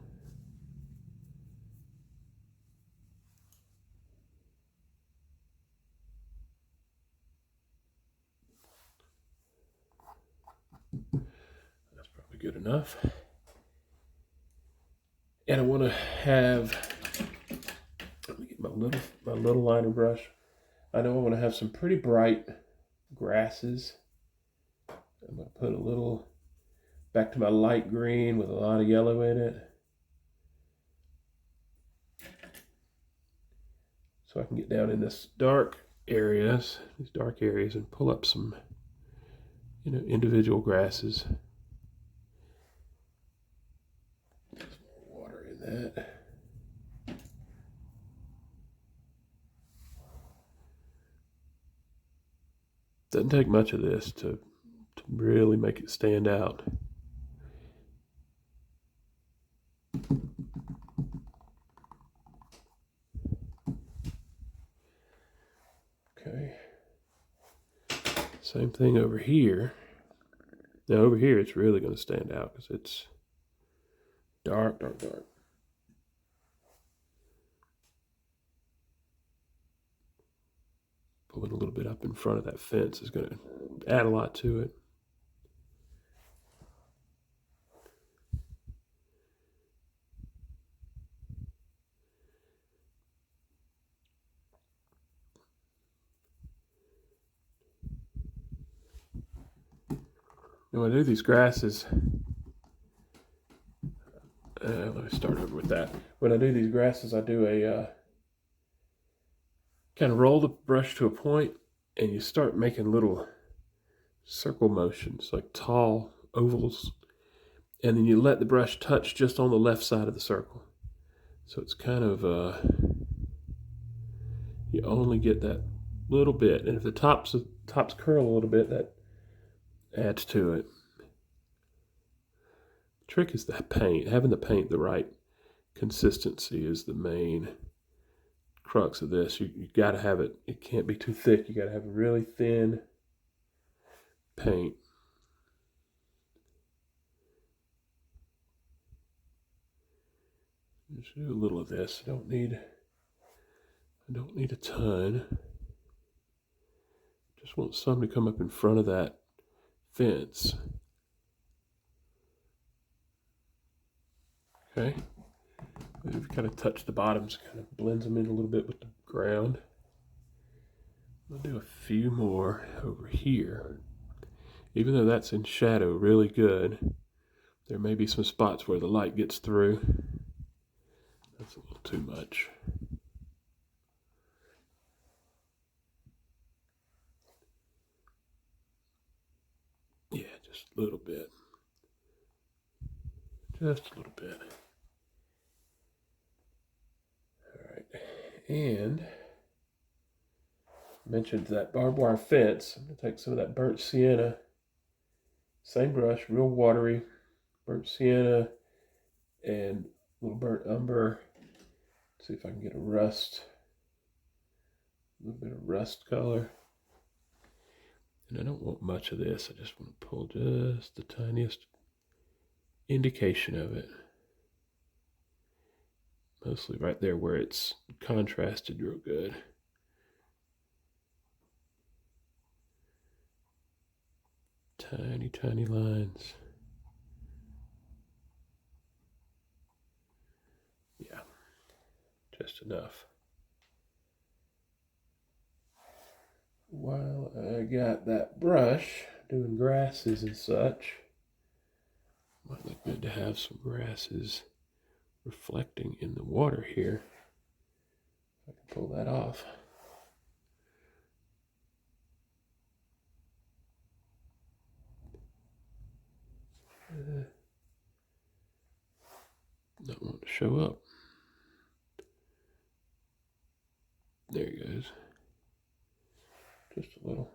That's probably good enough. And I want to have, let me get my little liner brush. I know I want to have some pretty bright grasses. I'm going to put a little back to my light green with a lot of yellow in it, so I can get down in this dark areas, and pull up some, individual grasses. Some more water in that. Doesn't take much of this to really make it stand out. Okay. Same thing over here. Now over here it's really going to stand out because it's dark, dark, dark. Pulling a little bit up in front of that fence is going to add a lot to it. Now when I do these grasses, let me start over with that. When I do these grasses, I do a kind of roll the brush to a point, and you start making little circle motions, like tall ovals, and then you let the brush touch just on the left side of the circle. So it's kind of, you only get that little bit, and if the tops curl a little bit, that adds to it. The trick is the paint. Having the paint the right consistency is the main crux of this. You got to have it. It can't be too thick. You got to have a really thin paint. Just do a little of this. I don't need a ton. Just want some to come up in front of that fence. Okay. We've kind of touched the bottoms, kind of blends them in a little bit with the ground. I'll do a few more over here. Even though that's in shadow really good, there may be some spots where the light gets through. That's a little too much. Yeah, just a little bit. Just a little bit. All right, and I mentioned that barbed wire fence. I'm going to take some of that burnt sienna. Same brush, real watery. Burnt sienna and a little burnt umber. See if I can get a little bit of rust color. And I don't want much of this. I just want to pull just the tiniest indication of it. Mostly right there where it's contrasted real good. Tiny, tiny lines. Yeah, just enough. While I got that brush doing grasses and such, might look good to have some grasses reflecting in the water here. I can pull that off. Not want to show up. There he goes. Just a little.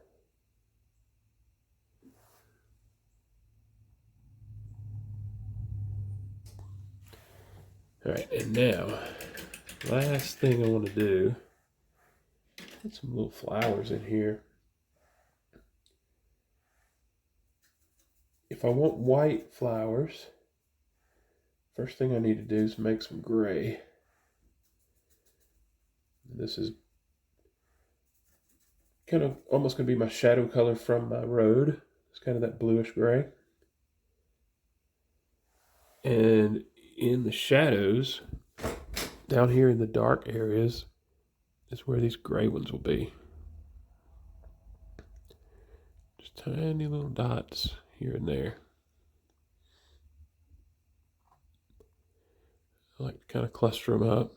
All right, and now, last thing I want to do, put some little flowers in here. If I want white flowers, first thing I need to do is make some gray. This is kind of almost going to be my shadow color from my road. It's kind of that bluish gray. And in the shadows, down here in the dark areas, is where these gray ones will be. Just tiny little dots here and there. I like to kind of cluster them up.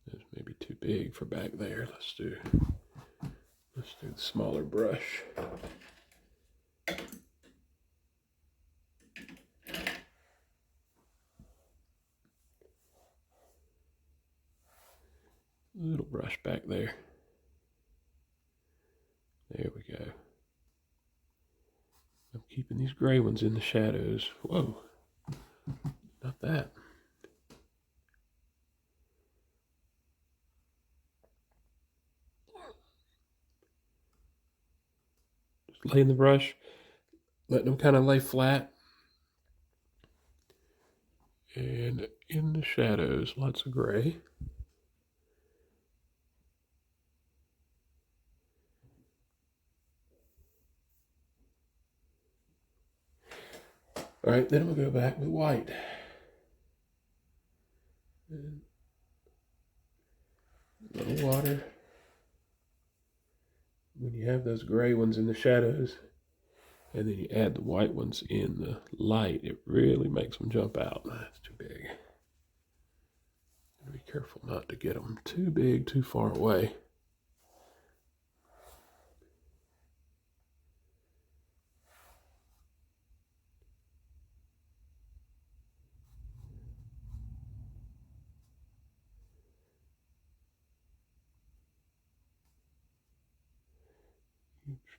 That's maybe too big for back there. Let's do the smaller brush. Little brush back there. There we go. I'm keeping these gray ones in the shadows. Whoa, not that. Just laying the brush, letting them kind of lay flat. And in the shadows, lots of gray. All right, then we'll go back with white. And a little water. When you have those gray ones in the shadows, and then you add the white ones in the light, it really makes them jump out. That's too big. Be careful not to get them too big, too far away.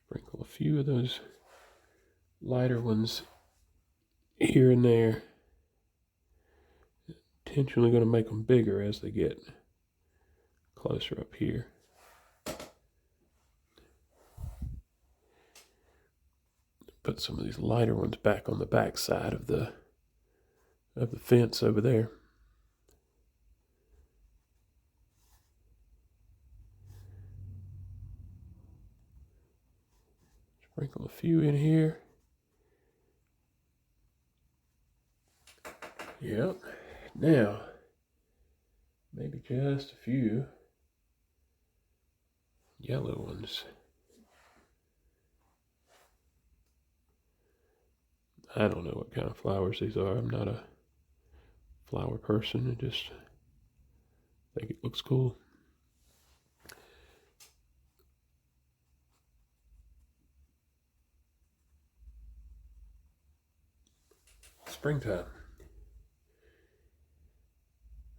Sprinkle a few of those lighter ones here and there. Intentionally going to make them bigger as they get closer up here. Put some of these lighter ones back on the back side of the fence over there. Sprinkle a few in here. Yep. Now, maybe just a few yellow ones. I don't know what kind of flowers these are. I'm not a flower person. I just think it looks cool. Springtime.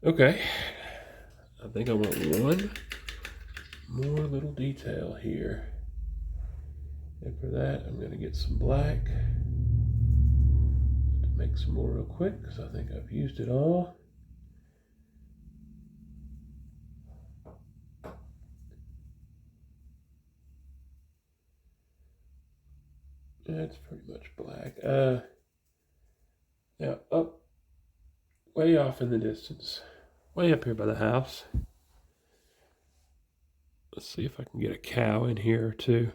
Okay, I think I want one more little detail here. And for that, I'm going to get some black to make some more real quick, because I think I've used it all. That's pretty much black. Now up, way off in the distance, way up here by the house. Let's see if I can get a cow in here too.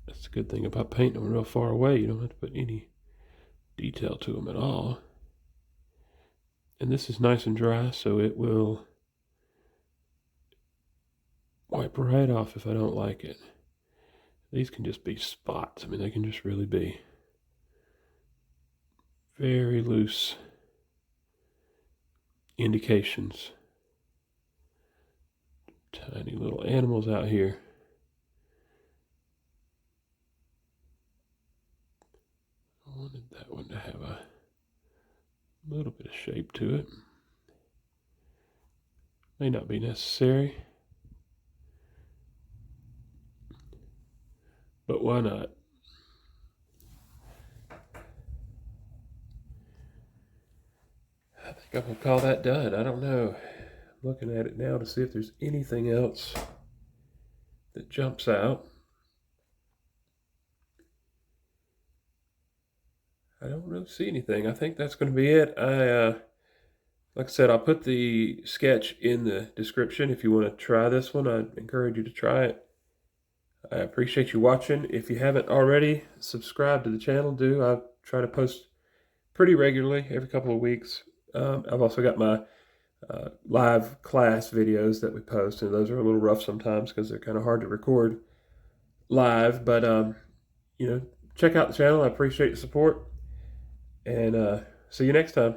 That's the good thing about painting them real far away. You don't have to put any detail to them at all. And this is nice and dry, so it will wipe right off if I don't like it. These can just be spots. I mean, they can just really be very loose indications. Tiny little animals out here. I wanted that one to have a little bit of shape to it. May not be necessary, but why not? I think I'm gonna call that done. I don't know. I'm looking at it now to see if there's anything else that jumps out. I don't really see anything. I think that's going to be it. Like I said, I'll put the sketch in the description if you want to try this one. I encourage you to try it. I appreciate you watching. If you haven't already, subscribe to the channel. Do. I try to post pretty regularly, every couple of weeks. I've also got my live class videos that we post, and those are a little rough sometimes because they're kind of hard to record live. But you know, check out the channel. I appreciate the support, and see you next time.